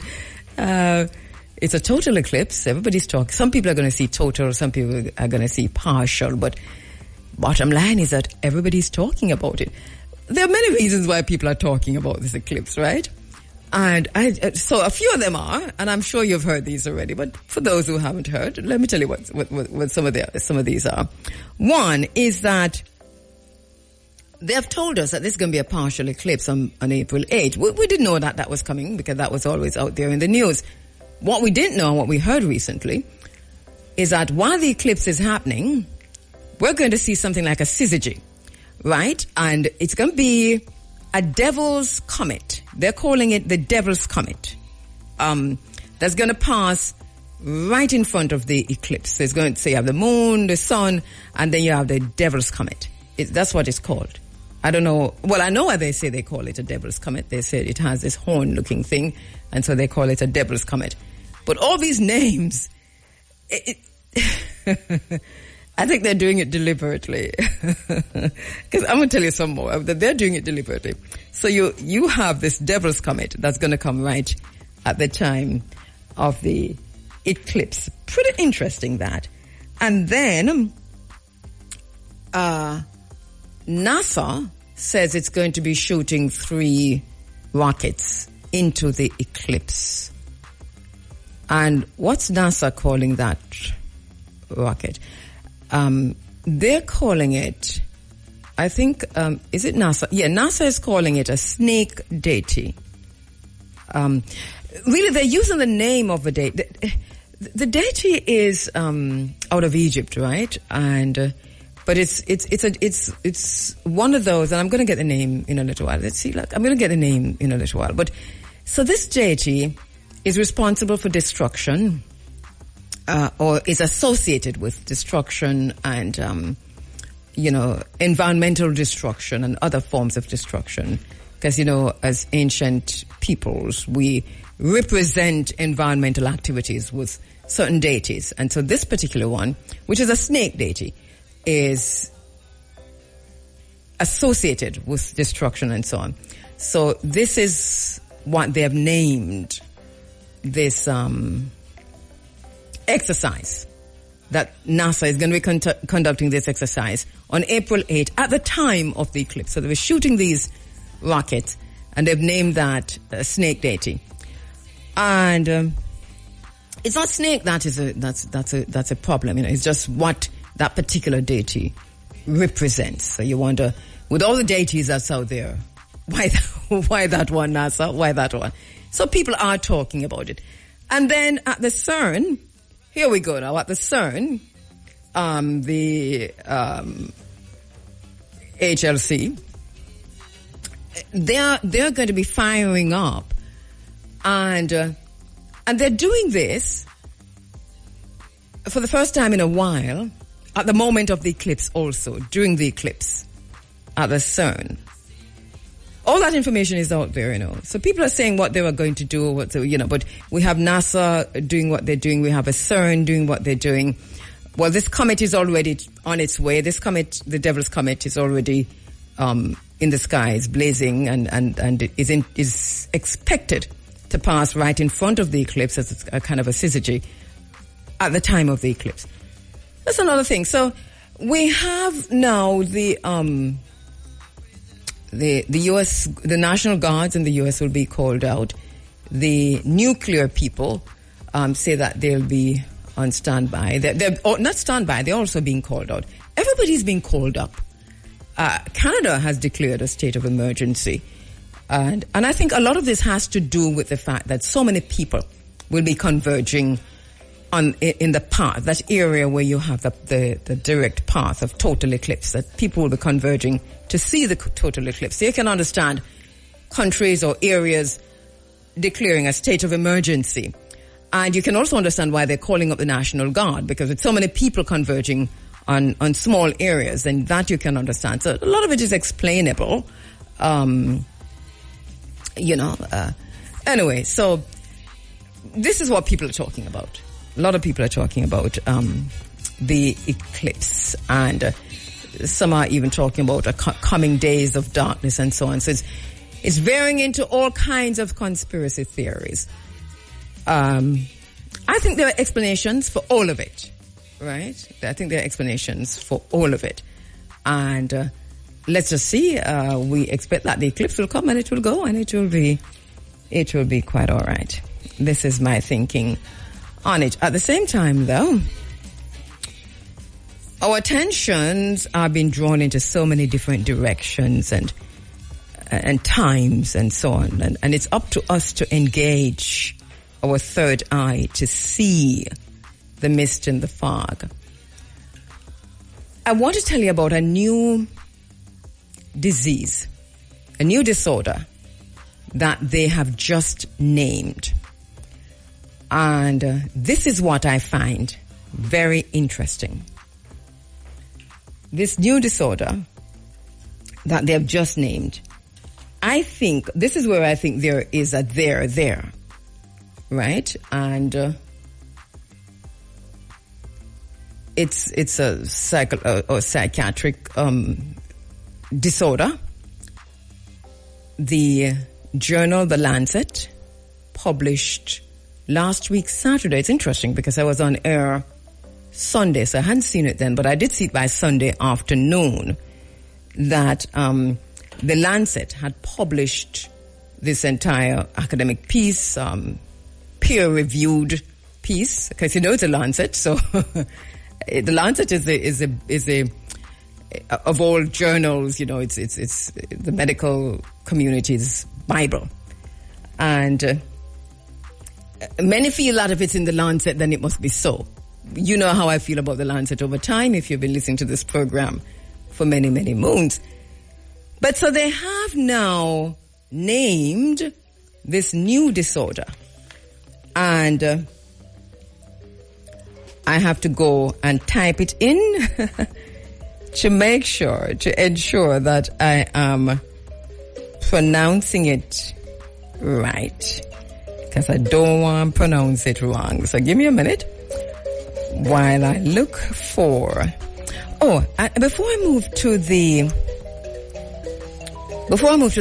It's a total eclipse. Everybody's talking. Some people are going to see total. Some people are going to see partial. But bottom line is that everybody's talking about it. There are many reasons why people are talking about this eclipse, right? And so a few of them are, and I'm sure you've heard these already. But for those who haven't heard, let me tell you what some of these are. One is that they have told us that this is going to be a partial eclipse on April 8. We didn't know that was coming because that was always out there in the news. What we didn't know and what we heard recently is that while the eclipse is happening, we're going to see something like a syzygy, right? And it's going to be a devil's comet. They're calling it the devil's comet. That's going to pass right in front of the eclipse. So it's going to say you have the moon, the sun, and then you have the devil's comet. That's what it's called. I don't know. Well, I know why they say they call it a devil's comet. They said it has this horn-looking thing, and so they call it a devil's comet. But all these names, I think they're doing it deliberately. Because I'm going to tell you some more. They're doing it deliberately. So you have this devil's comet that's going to come right at the time of the eclipse. Pretty interesting, that. And then NASA says it's going to be shooting 3 rockets into the eclipse. And what's NASA calling that rocket? They're calling it, I think, is it NASA? Yeah, NASA is calling it a snake deity. Really, they're using the name of the deity. The deity is out of Egypt, right? And but it's one of those, and I'm going to get the name in a little while. Let's see, look, I'm going to get the name in a little while. But so this deity is responsible for destruction, or is associated with destruction and, environmental destruction and other forms of destruction. Because, as ancient peoples, we represent environmental activities with certain deities. And so this particular one, which is a snake deity, is associated with destruction and so on. So this is what they have named this exercise, that NASA is going to be conducting this exercise on April 8 at the time of the eclipse. So they were shooting these rockets, and they've named that snake deity. And it's not snake that's a problem. It's just what that particular deity represents. So you wonder, with all the deities that's out there, why that one, NASA? Why that one? So people are talking about it. And then at the CERN, here we go now, at the CERN, the HLC, they're going to be firing up, and they're doing this for the first time in a while at the moment of the eclipse, also during the eclipse at the CERN. All that information is out there, so people are saying what they were going to do, but we have NASA doing what they're doing, we have a CERN doing what they're doing. Well, this comet is already on its way. This comet, the Devil's Comet, is already in the skies, blazing, and is expected to pass right in front of the eclipse as a kind of a syzygy at the time of the eclipse. That's another thing. So we have now the U.S., the National Guards in the U.S. will be called out. The nuclear people say that they'll be on standby. They're not standby, they're also being called out. Everybody's being called up. Canada has declared a state of emergency. And I think a lot of this has to do with the fact that so many people will be converging in the path, that area where you have the direct path of total eclipse, that people will be converging to see the total eclipse. So you can understand countries or areas declaring a state of emergency. And you can also understand why they're calling up the National Guard, because with so many people converging on small areas, and that you can understand. So a lot of it is explainable. Anyway, so this is what people are talking about. A lot of people are talking about the eclipse, and some are even talking about coming days of darkness and so on. So it's veering into all kinds of conspiracy theories. I think there are explanations for all of it, right? I think there are explanations for all of it. And let's just see. We expect that the eclipse will come and it will go, and it will be quite all right. This is my thinking on it. At the same time, though, our attentions are being drawn into so many different directions and times and so on. And it's up to us to engage our third eye to see the mist and the fog. I want to tell you about a new disease, a new disorder that they have just named. And this is what I find very interesting. This new disorder that they have just named, I think, this is where I think there is a there. Right? And it's a psychiatric disorder. The journal, The Lancet, published last week, Saturday. It's interesting because I was on air Sunday, so I hadn't seen it then, but I did see it by Sunday afternoon, that The Lancet had published this entire academic piece, peer-reviewed piece, because it's a Lancet, so the Lancet is a of all journals, it's the medical community's Bible, and many feel that if it's in the Lancet, then it must be so. You know how I feel about the Lancet over time, if you've been listening to this program for many, many moons. But so they have now named this new disorder. And I have to go and type it in to ensure that I am pronouncing it right. Because I don't want to pronounce it wrong. So give me a minute while I look for... before I move to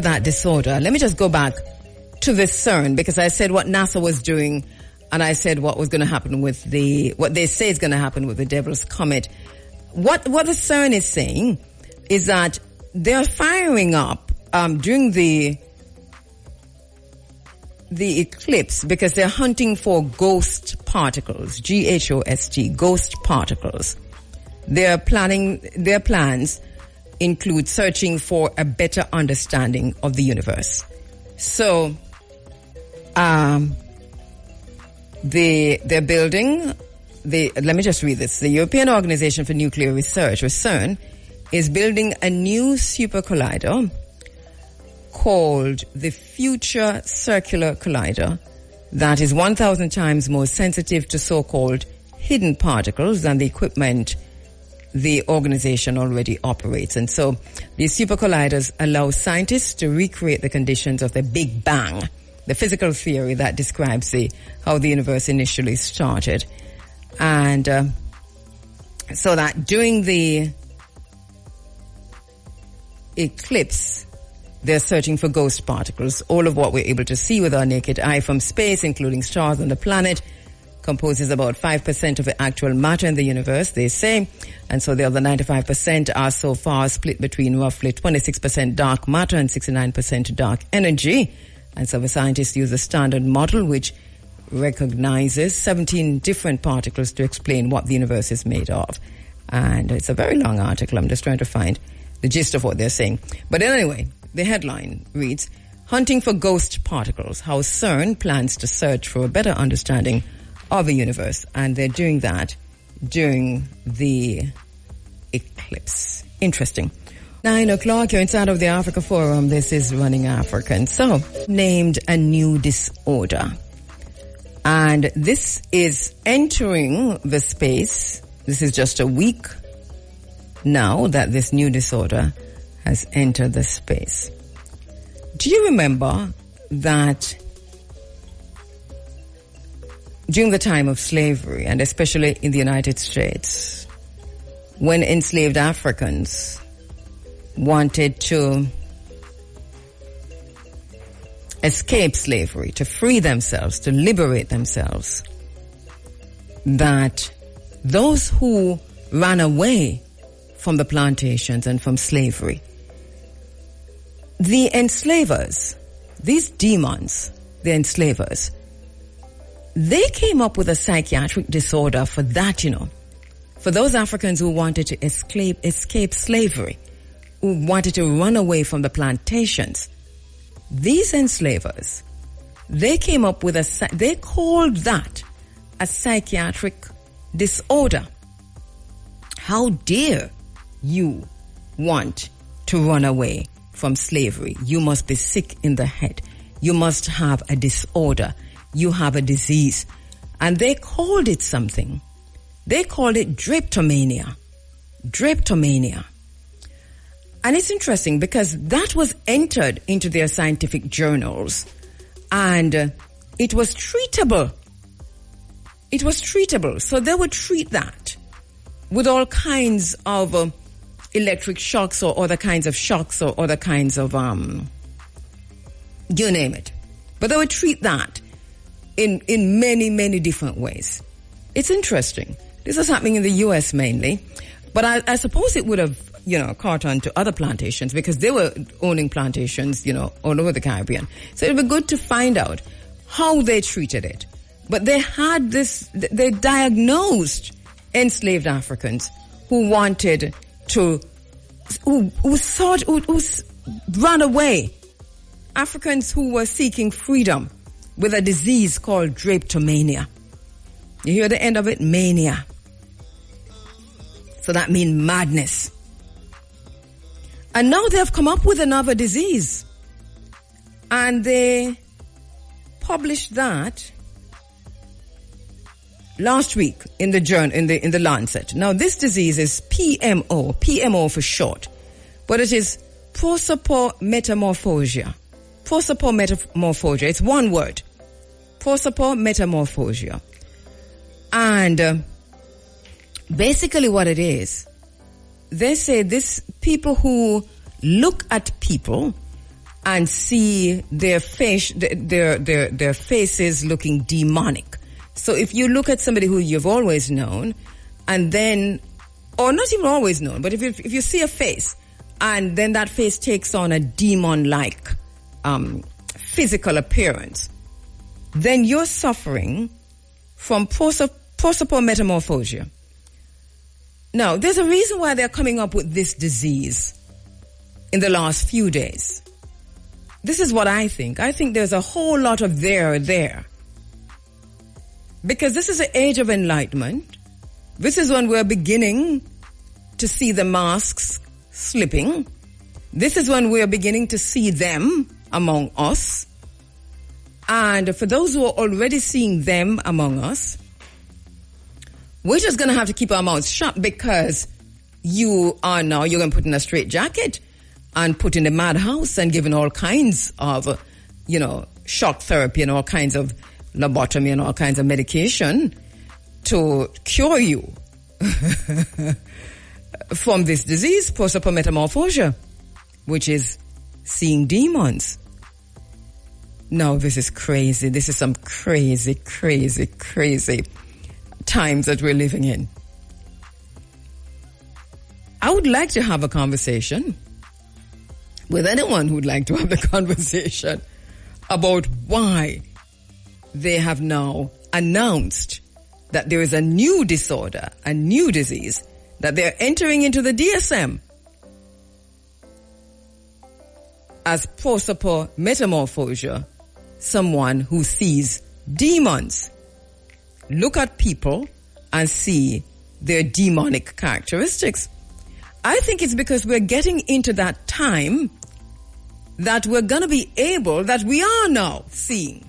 that disorder, let me just go back to the CERN, because I said what NASA was doing, and I said what was going to happen with what they say is going to happen with the Devil's Comet. What the CERN is saying is that they're firing up during the eclipse, because they're hunting for ghost particles, GHOST, ghost particles. Their plans include searching for a better understanding of the universe. So, they're building let me just read this. The European Organization for Nuclear Research, or CERN, is building a new super collider called the Future Circular Collider that is 1,000 times more sensitive to so-called hidden particles than the equipment the organization already operates. And so these super colliders allow scientists to recreate the conditions of the Big Bang, the physical theory that describes how the universe initially started. And so that during the eclipse, they're searching for ghost particles. All of what we're able to see with our naked eye from space, including stars on the planet, composes about 5% of the actual matter in the universe, they say. And so the other 95% are so far split between roughly 26% dark matter and 69% dark energy. And so the scientists use a standard model which recognizes 17 different particles to explain what the universe is made of. And it's a very long article. I'm just trying to find the gist of what they're saying. But anyway, the headline reads, Hunting for Ghost Particles, How CERN Plans to Search for a Better Understanding of the Universe. And they're doing that during the eclipse. Interesting. 9 o'clock, you're inside of the Africa Forum. This is Running African. So, named a new disorder. And this is entering the space. This is just a week now that this new disorder has entered the space. Do you remember that during the time of slavery, and especially in the United States, when enslaved Africans wanted to escape slavery, to free themselves, to liberate themselves, that those who ran away from the plantations and from slavery, the enslavers, these demons, the enslavers, they came up with a psychiatric disorder for that, for those Africans who wanted to escape slavery, who wanted to run away from the plantations. These enslavers, they came up with they called that a psychiatric disorder. How dare you want to run away from slavery? You must be sick in the head. You must have a disorder. You have a disease. And they called it something. They called it drapetomania. Drapetomania. And it's interesting because that was entered into their scientific journals and it was treatable. It was treatable. So they would treat that with all kinds of electric shocks or other kinds of shocks or other kinds of, you name it. But they would treat that in many, many different ways. It's interesting. This is happening in the U.S. mainly, but I suppose it would have, caught on to other plantations because they were owning plantations, all over the Caribbean. So it would be good to find out how they treated it. But they had they diagnosed enslaved Africans who wanted to, who ran away. Africans who were seeking freedom with a disease called drapetomania. You hear the end of it? Mania. So that means madness. And now they have come up with another disease. And they published that last week in the journal, in the Lancet. Now this disease is PMO for short, but it is prosopometamorphosia. Prosopometamorphosia. It's one word. Prosopometamorphosia. And basically what it is, they say this people who look at people and see their faces looking demonic. So if you look at somebody who you've always known, and then, or not even always known, but if you see a face, and then that face takes on a demon-like physical appearance, then you're suffering from prosopometamorphosia. Now, there's a reason why they're coming up with this disease in the last few days. This is what I think. I think there's a whole lot of there. Because this is the age of enlightenment. This is when we're beginning to see the masks slipping. This is when we're beginning to see them among us. And for those who are already seeing them among us, we're just going to have to keep our mouths shut, because you're going to put in a straitjacket and put in a madhouse and given all kinds of, shock therapy and all kinds of lobotomy and all kinds of medication to cure you from this disease, prosopometamorphosia, which is seeing demons. No, this is crazy. This is some crazy, crazy, crazy times that we're living in. I would like to have a conversation with anyone who'd like to have a conversation about why they have now announced that there is a new disorder, a new disease, that they're entering into the DSM as prosopometamorphosia, someone who sees demons. Look at people and see their demonic characteristics. I think it's because we're getting into that time that we're going to be able, that we are now seeing.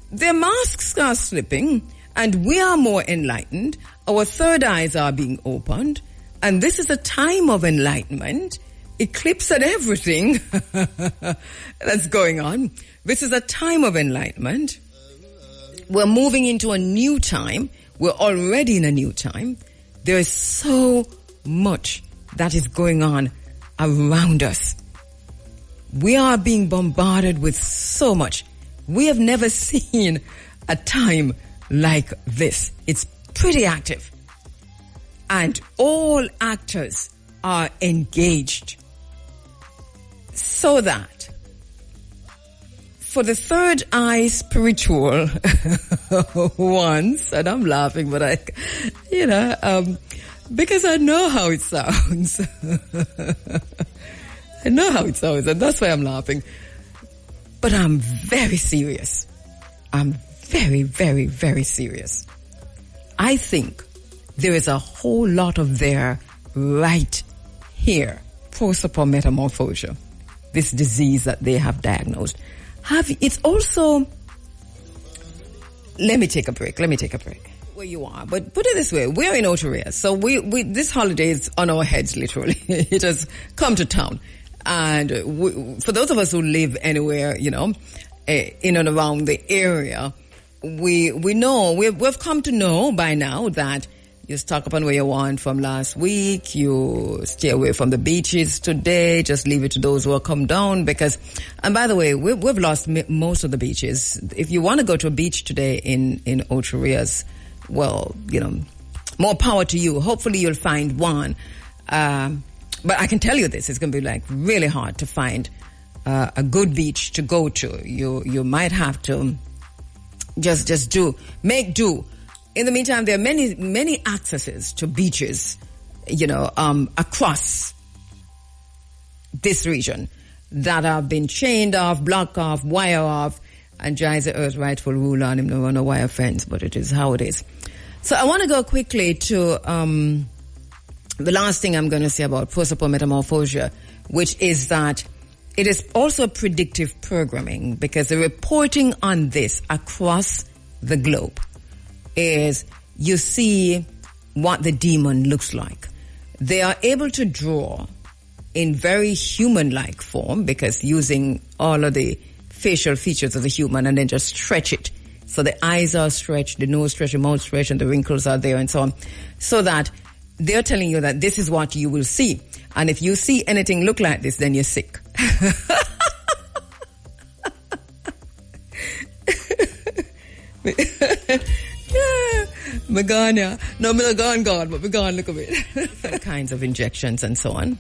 Their masks are slipping and we are more enlightened. Our third eyes are being opened. And this is a time of enlightenment, eclipse and everything that's going on. This is a time of enlightenment. We're moving into a new time. We're already in a new time. There is so much that is going on around us. We are being bombarded with so much. We have never seen a time like this. It's pretty active. And all actors are engaged. So that for the third eye spiritual ones, and I'm laughing, but because I know how it sounds. I know how it sounds, and that's why I'm laughing. But I'm very serious. I'm very, very, very serious. I think there is a whole lot of there right here. Prosopometamorphosia, this disease that they have diagnosed. It's also, let me take a break. Where you are, but put it this way, we're in Oteria, so we this holiday is on our heads, literally. It has come to town. And for those of us who live anywhere, in and around the area, we know, we've come to know by now that you stock up on what you want from last week. You stay away from the beaches today. Just leave it to those who are come down. Because, and by the way, we've lost most of the beaches. If you want to go to a beach today in Oterias, well, more power to you. Hopefully you'll find one. But I can tell you this, it's going to be really hard to find a good beach to go to. You might have to just make do. In the meantime, there are many accesses to beaches, across this region that have been chained off, blocked off, wire off, and Jah is the earth's rightful ruler, and him no run a wire fence, but it is how it is. So I want to go quickly to the last thing I'm going to say about prosopometamorphosia, which is that it is also predictive programming, because the reporting on this across the globe is you see what the demon looks like. They are able to draw in very human-like form, because using all of the facial features of the human and then just stretch it. So the eyes are stretched, the nose stretched, the mouth stretched, and the wrinkles are there and so on. So that they're telling you that this is what you will see. And if you see anything look like this, then you're sick. Yeah, me gone, yeah. No, me not gone, but me gone, look at it. All kinds of injections and so on.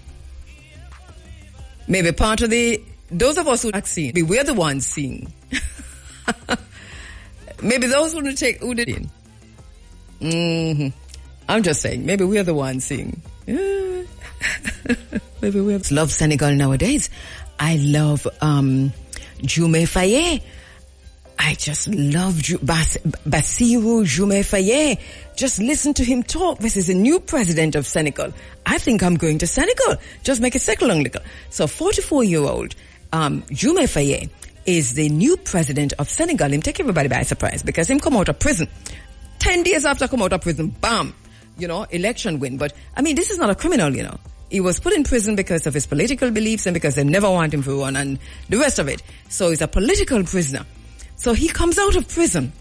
Maybe part of those of us who vaccine, we're the ones seeing. Maybe those who did in. Mm-hmm. I'm just saying, maybe we're the ones seeing. Maybe we love Senegal nowadays. I love Diomaye Faye. I just love Bassirou Diomaye Faye. Just listen to him talk. This is a new president of Senegal. I think I'm going to Senegal. Just make it second long little. So 44-year-old Diomaye Faye is the new president of Senegal. Him take everybody by surprise because him come out of prison. 10 days after come out of prison, bam, election win. But, I mean, this is not a criminal, He was put in prison because of his political beliefs and because they never want him to run and the rest of it. So he's a political prisoner. So he comes out of prison.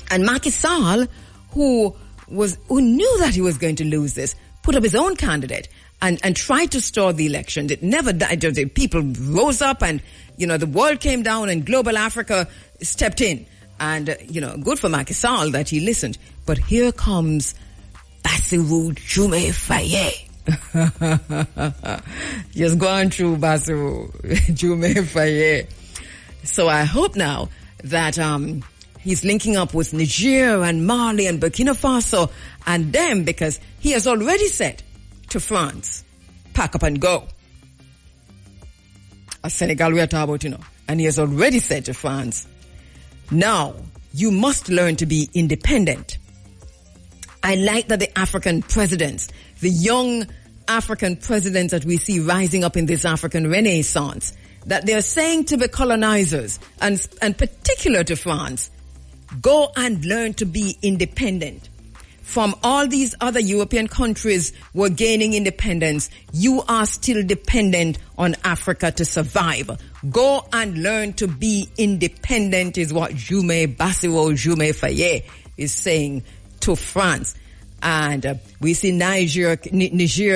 And Macky Sall, who knew that he was going to lose this, put up his own candidate and tried to stall the election. It never died. The people rose up and, the world came down and global Africa stepped in. And, good for Macky Sall that he listened. But here comes Bassirou Diomaye Faye. Just going through Bassirou Diomaye Faye. So I hope now that he's linking up with Niger and Mali and Burkina Faso and them because he has already said to France, pack up and go. A Senegal we are talking about, And he has already said to France, now you must learn to be independent. I like that the African presidents, the young African presidents that we see rising up in this African Renaissance, that they're saying to the colonizers and particular to France, go and learn to be independent. From all these other European countries were gaining independence, you are still dependent on Africa to survive. Go and learn to be independent is what Bassirou Diomaye Faye is saying to France. And we see Niger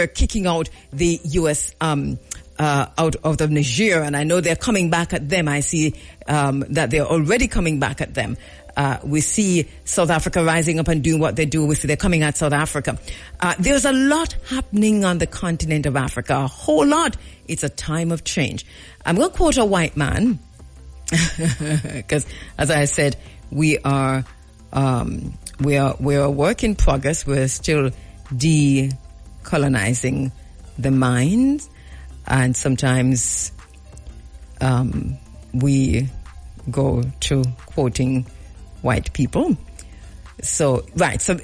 kicking out the U.S. Out of Niger, and I know they're coming back at them. I see that they're already coming back at them. We see South Africa rising up and doing what they do. They're coming at South Africa. There's a lot happening on the continent of Africa, a whole lot. It's a time of change. I'm going to quote a white man because, as I said, we are a work in progress. We're still decolonizing the minds, and sometimes we go to quoting white people. So, right. So,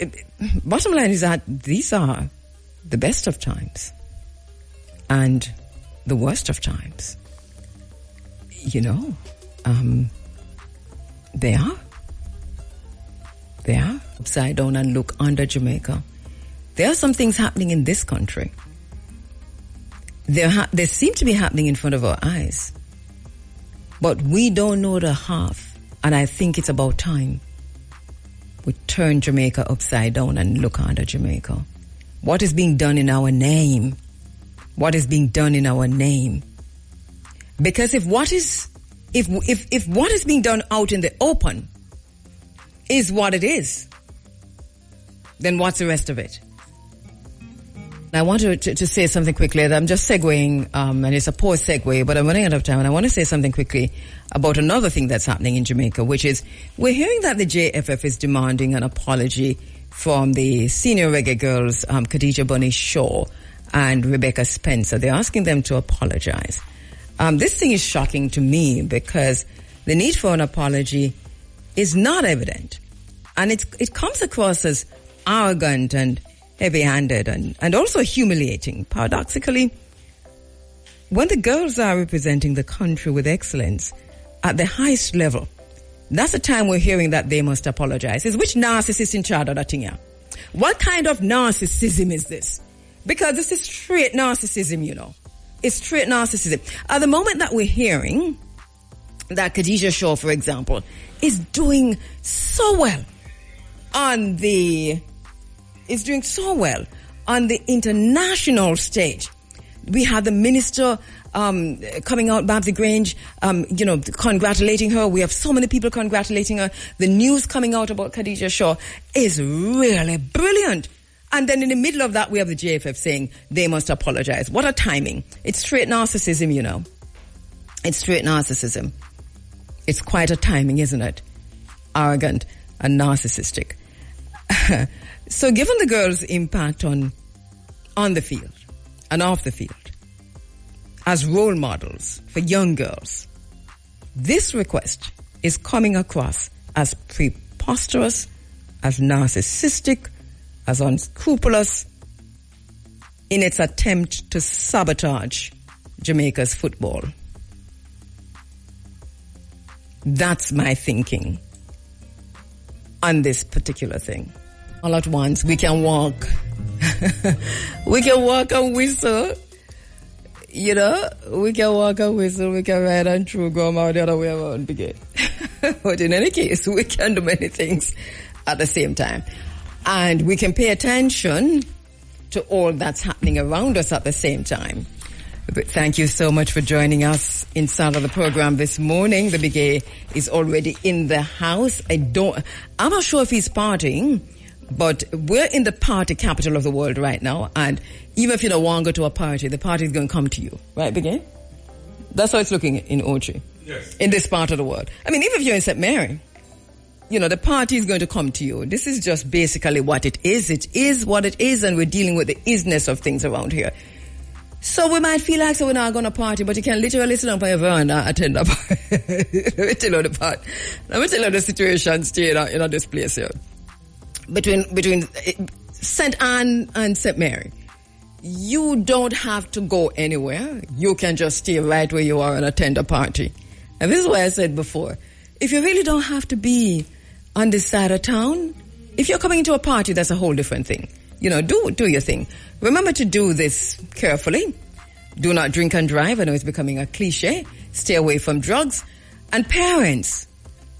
bottom line is that these are the best of times and the worst of times. They are. They are. Upside down and look under Jamaica. There are some things happening in this country. They seem to be happening in front of our eyes. But we don't know the half. And I think it's about time we turn Jamaica upside down and look under Jamaica. What is being done in our name? What is being done in our name? Because if what is being done out in the open is what it is, then what's the rest of it? I want to say something quickly. I'm just segueing, and it's a poor segue, but I'm running out of time, and I want to say something quickly about another thing that's happening in Jamaica, which is we're hearing that the JFF is demanding an apology from the senior reggae girls, Khadija Bunny Shaw and Rebecca Spencer. They're asking them to apologize. This thing is shocking to me because the need for an apology is not evident, and it comes across as arrogant and heavy-handed and also humiliating. Paradoxically, when the girls are representing the country with excellence at the highest level, that's the time we're hearing that they must apologize. Is which narcissist in charge of that thing here? What kind of narcissism is this? Because this is straight narcissism, It's straight narcissism. At the moment that we're hearing that Khadija Shaw, for example, is doing so well on the international stage. We had the minister coming out, Babsy Grange, congratulating her. We have so many people congratulating her. The news coming out about Khadija Shaw is really brilliant. And then in the middle of that, we have the JFF saying they must apologize. What a timing. It's straight narcissism, It's straight narcissism. It's quite a timing, isn't it? Arrogant and narcissistic. So given the girls' impact on the field and off the field as role models for young girls, this request is coming across as preposterous, as narcissistic, as unscrupulous in its attempt to sabotage Jamaica's football. That's my thinking on this particular thing. All at once, we can walk. We can walk and whistle. You know, we can walk and whistle, we can ride and chew gum out the other way around, begin. But in any case, we can do many things at the same time. And we can pay attention to all that's happening around us at the same time. But thank you so much for joining us inside of the program this morning. The Big A is already in the house. I'm not sure if he's partying, but we're in the party capital of the world right now. And even if you don't want to go to a party, the party is going to come to you. Right, Big A? That's how it's looking in Ochi. Yes. In this part of the world. I mean, even if you're in St. Mary, you know, the party is going to come to you. This is just basically what it is. It is what it is, and we're dealing with the isness of things around here. So we might feel like we're not going to party, but you can literally sit down for your veranda and attend a party. Let me tell you the part. Let me tell you the situation stay in this place here. Between St. Anne and St. Mary. You don't have to go anywhere. You can just stay right where you are and attend a party. And this is why I said before, if you really don't have to be on this side of town, if you're coming into a party, that's a whole different thing. You know, do your thing. Remember to do this carefully. Do not drink and drive. I know it's becoming a cliche. Stay away from drugs. And parents,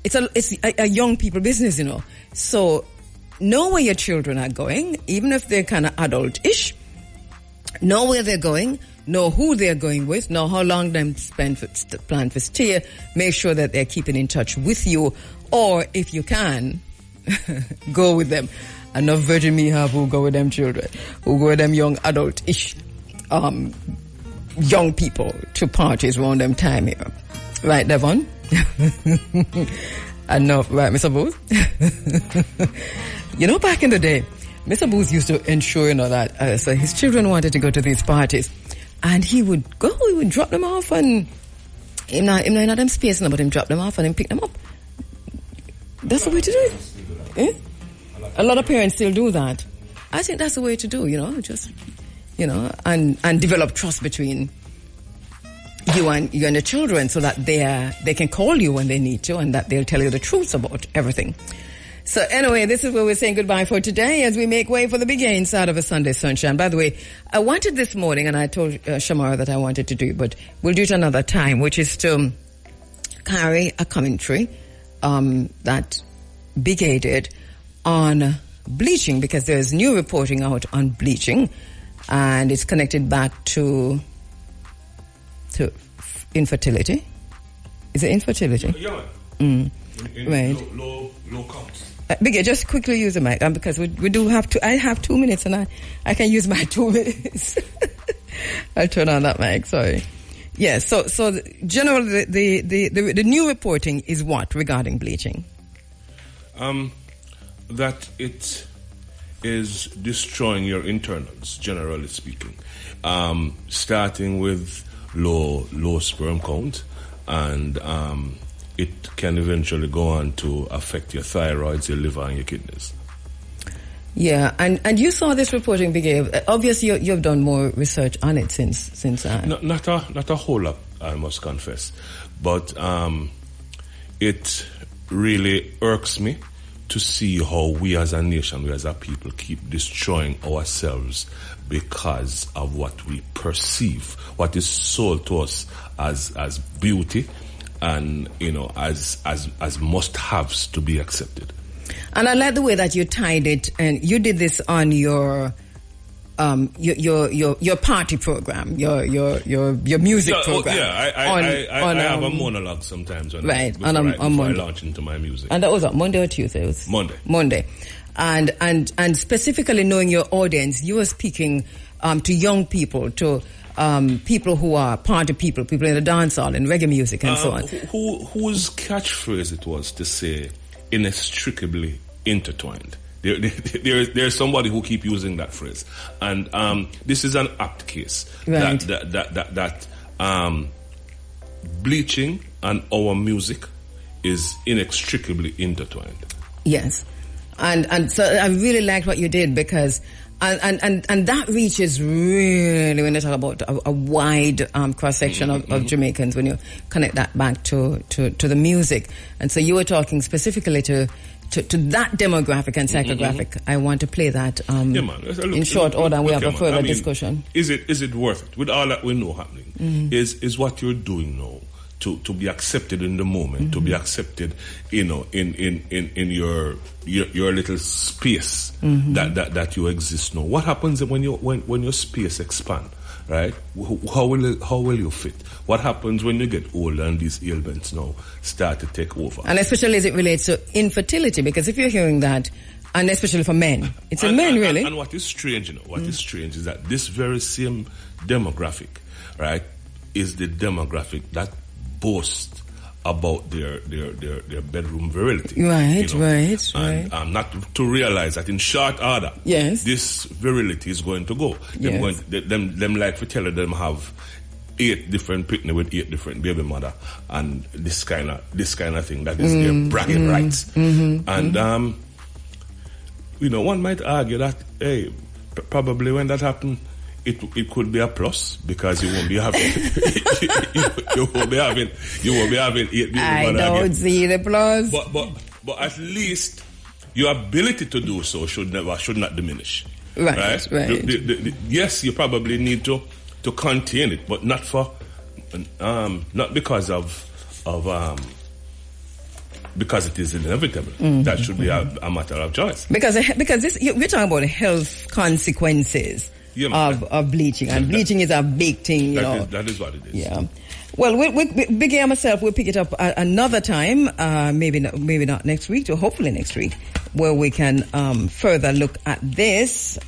it's a young people business, you know. So know where your children are going, even if they're kind of adult-ish. Know where they're going. Know who they're going with. Know how long they plan for stay. Make sure that they're keeping in touch with you. Or if you can, go with them. Enough Virgin me have who go with them children, who go with them young adult-ish young people to parties around them time here. Right, Devon? Enough, right, Mr. Booth? You know, back in the day, Mr. Booth used to ensure, you know, that so his children wanted to go to these parties. And he would drop them off, and him not them space, but him drop them off and him pick them up. That's the way to do it. Eh? A lot of parents still do that. I think that's the way to do, you know, just, you know, and develop trust between you and the children, so that they can call you when they need to, and that they'll tell you the truth about everything. So anyway, this is where we're saying goodbye for today as we make way for the big game inside of a Sunday Sunshine. By the way, I wanted this morning, and I told Shamara that I wanted to do it, but we'll do it another time, which is to carry a commentary that Big A did on bleaching, because there's new reporting out on bleaching, and it's connected back to infertility. Is it infertility? Yeah. Right. Low counts. Biggie, just quickly use the mic, because we do have to. I have 2 minutes, and I can use my 2 minutes. I'll turn on that mic. Sorry. Yeah. So generally, the new reporting is what regarding bleaching? That it is destroying your internals, generally speaking. Starting with low sperm count, and it can eventually go on to affect your thyroids, your liver, and your kidneys. Yeah, and you saw this reporting, Big A. Obviously, you've done more research on it since. Not a whole lot, I must confess, but it really irks me to see how we as a nation, we as a people, keep destroying ourselves because of what we perceive, what is sold to us as beauty, and, you know, as must-haves to be accepted. And I like the way that you tied it, and you did this on your party program, your music program. I have a monologue sometimes before I launch into my music. And that was on Monday or Tuesday? It was Monday. And specifically knowing your audience, you were speaking to young people, to people who are party people in the dancehall and reggae music and so on. Whose catchphrase it was to say inextricably intertwined. There's somebody who keep using that phrase, and this is an apt case Right. that bleaching and our music is inextricably intertwined. Yes. And so I really liked what you did because and that reaches really when you talk about a wide cross section of Jamaicans when you connect that back to the music. And so you were talking specifically to that demographic and psychographic. I want to play that in short order, and we have a further discussion. Is it worth it with all that we know happening? Is what you're doing now to be accepted in the moment, to be accepted, in your little space that you exist now? What happens when your space expand, right? How will you fit? What happens when you get older and these ailments now start to take over? And especially as it relates to infertility, because if you're hearing that, and especially for men, it's a men really. And what is strange, is strange is that this very same demographic, right, is the demographic that boast about their bedroom virility. Right. And not to realize that in short order, yes, this virility is going to go. Yes. Them like to tell them have 8 different picnic with 8 different baby mother and this kind of thing that is their bragging rights. And one might argue that probably when that happened, it could be a plus because you won't be having you won't be having 8 baby I don't again. see the plus. But at least your ability to do so should not diminish. Right. Yes, you probably need to contain it, but not because because it is inevitable. That should be a matter of choice. Because we're talking about health consequences of bleaching, and bleaching is a big thing. That is what it is. Yeah. Well, Big A and myself, we'll pick it up another time, maybe not next week, or hopefully next week, where we can further look at this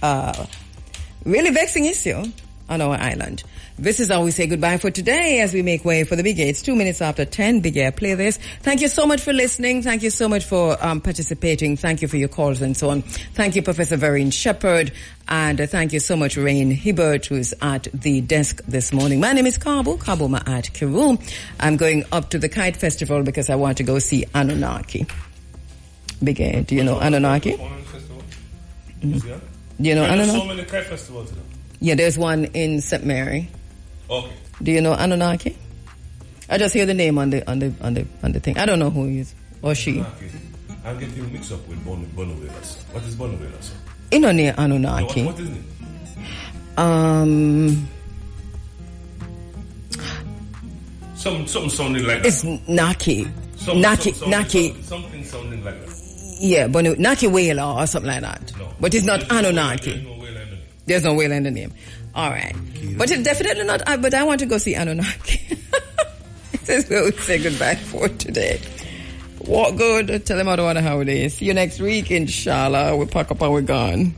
really vexing issue on our island. This is how we say goodbye for today as we make way for the Big A. It's 2 minutes after 10. Big A, play this. Thank you so much for listening. Thank you so much for participating. Thank you for your calls and so on. Thank you, Professor Vereen Shepherd. And thank you so much, Rain Hibbert, who's at the desk this morning. My name is Kabu Ma at Kheru. I'm going up to the Kite Festival because I want to go see Anunnaki. Big A, do you know Anunnaki? Do you know Anunnaki? There's so many kite festivals now. Yeah, there's one in St. Mary. Okay. Do you know Anunnaki? I just hear the name on the thing. I don't know who he is or she. I'm getting mixed up with Bonavelas. What is Bonavelas? You know near Anunnaki. What is it? Something sounding like that. It's Naki. Naki. Something sounding like that. Yeah, but Naki Whaler or something like that. No. But it's not Anunnaki. There's no whaler in the name. There's no whaler in the name. All right. But it's definitely not, but I want to go see Anunnaki. This is where we say goodbye for today. Walk good. Tell them how to wonder how it is. See you next week, inshallah. We pack up and we're gone.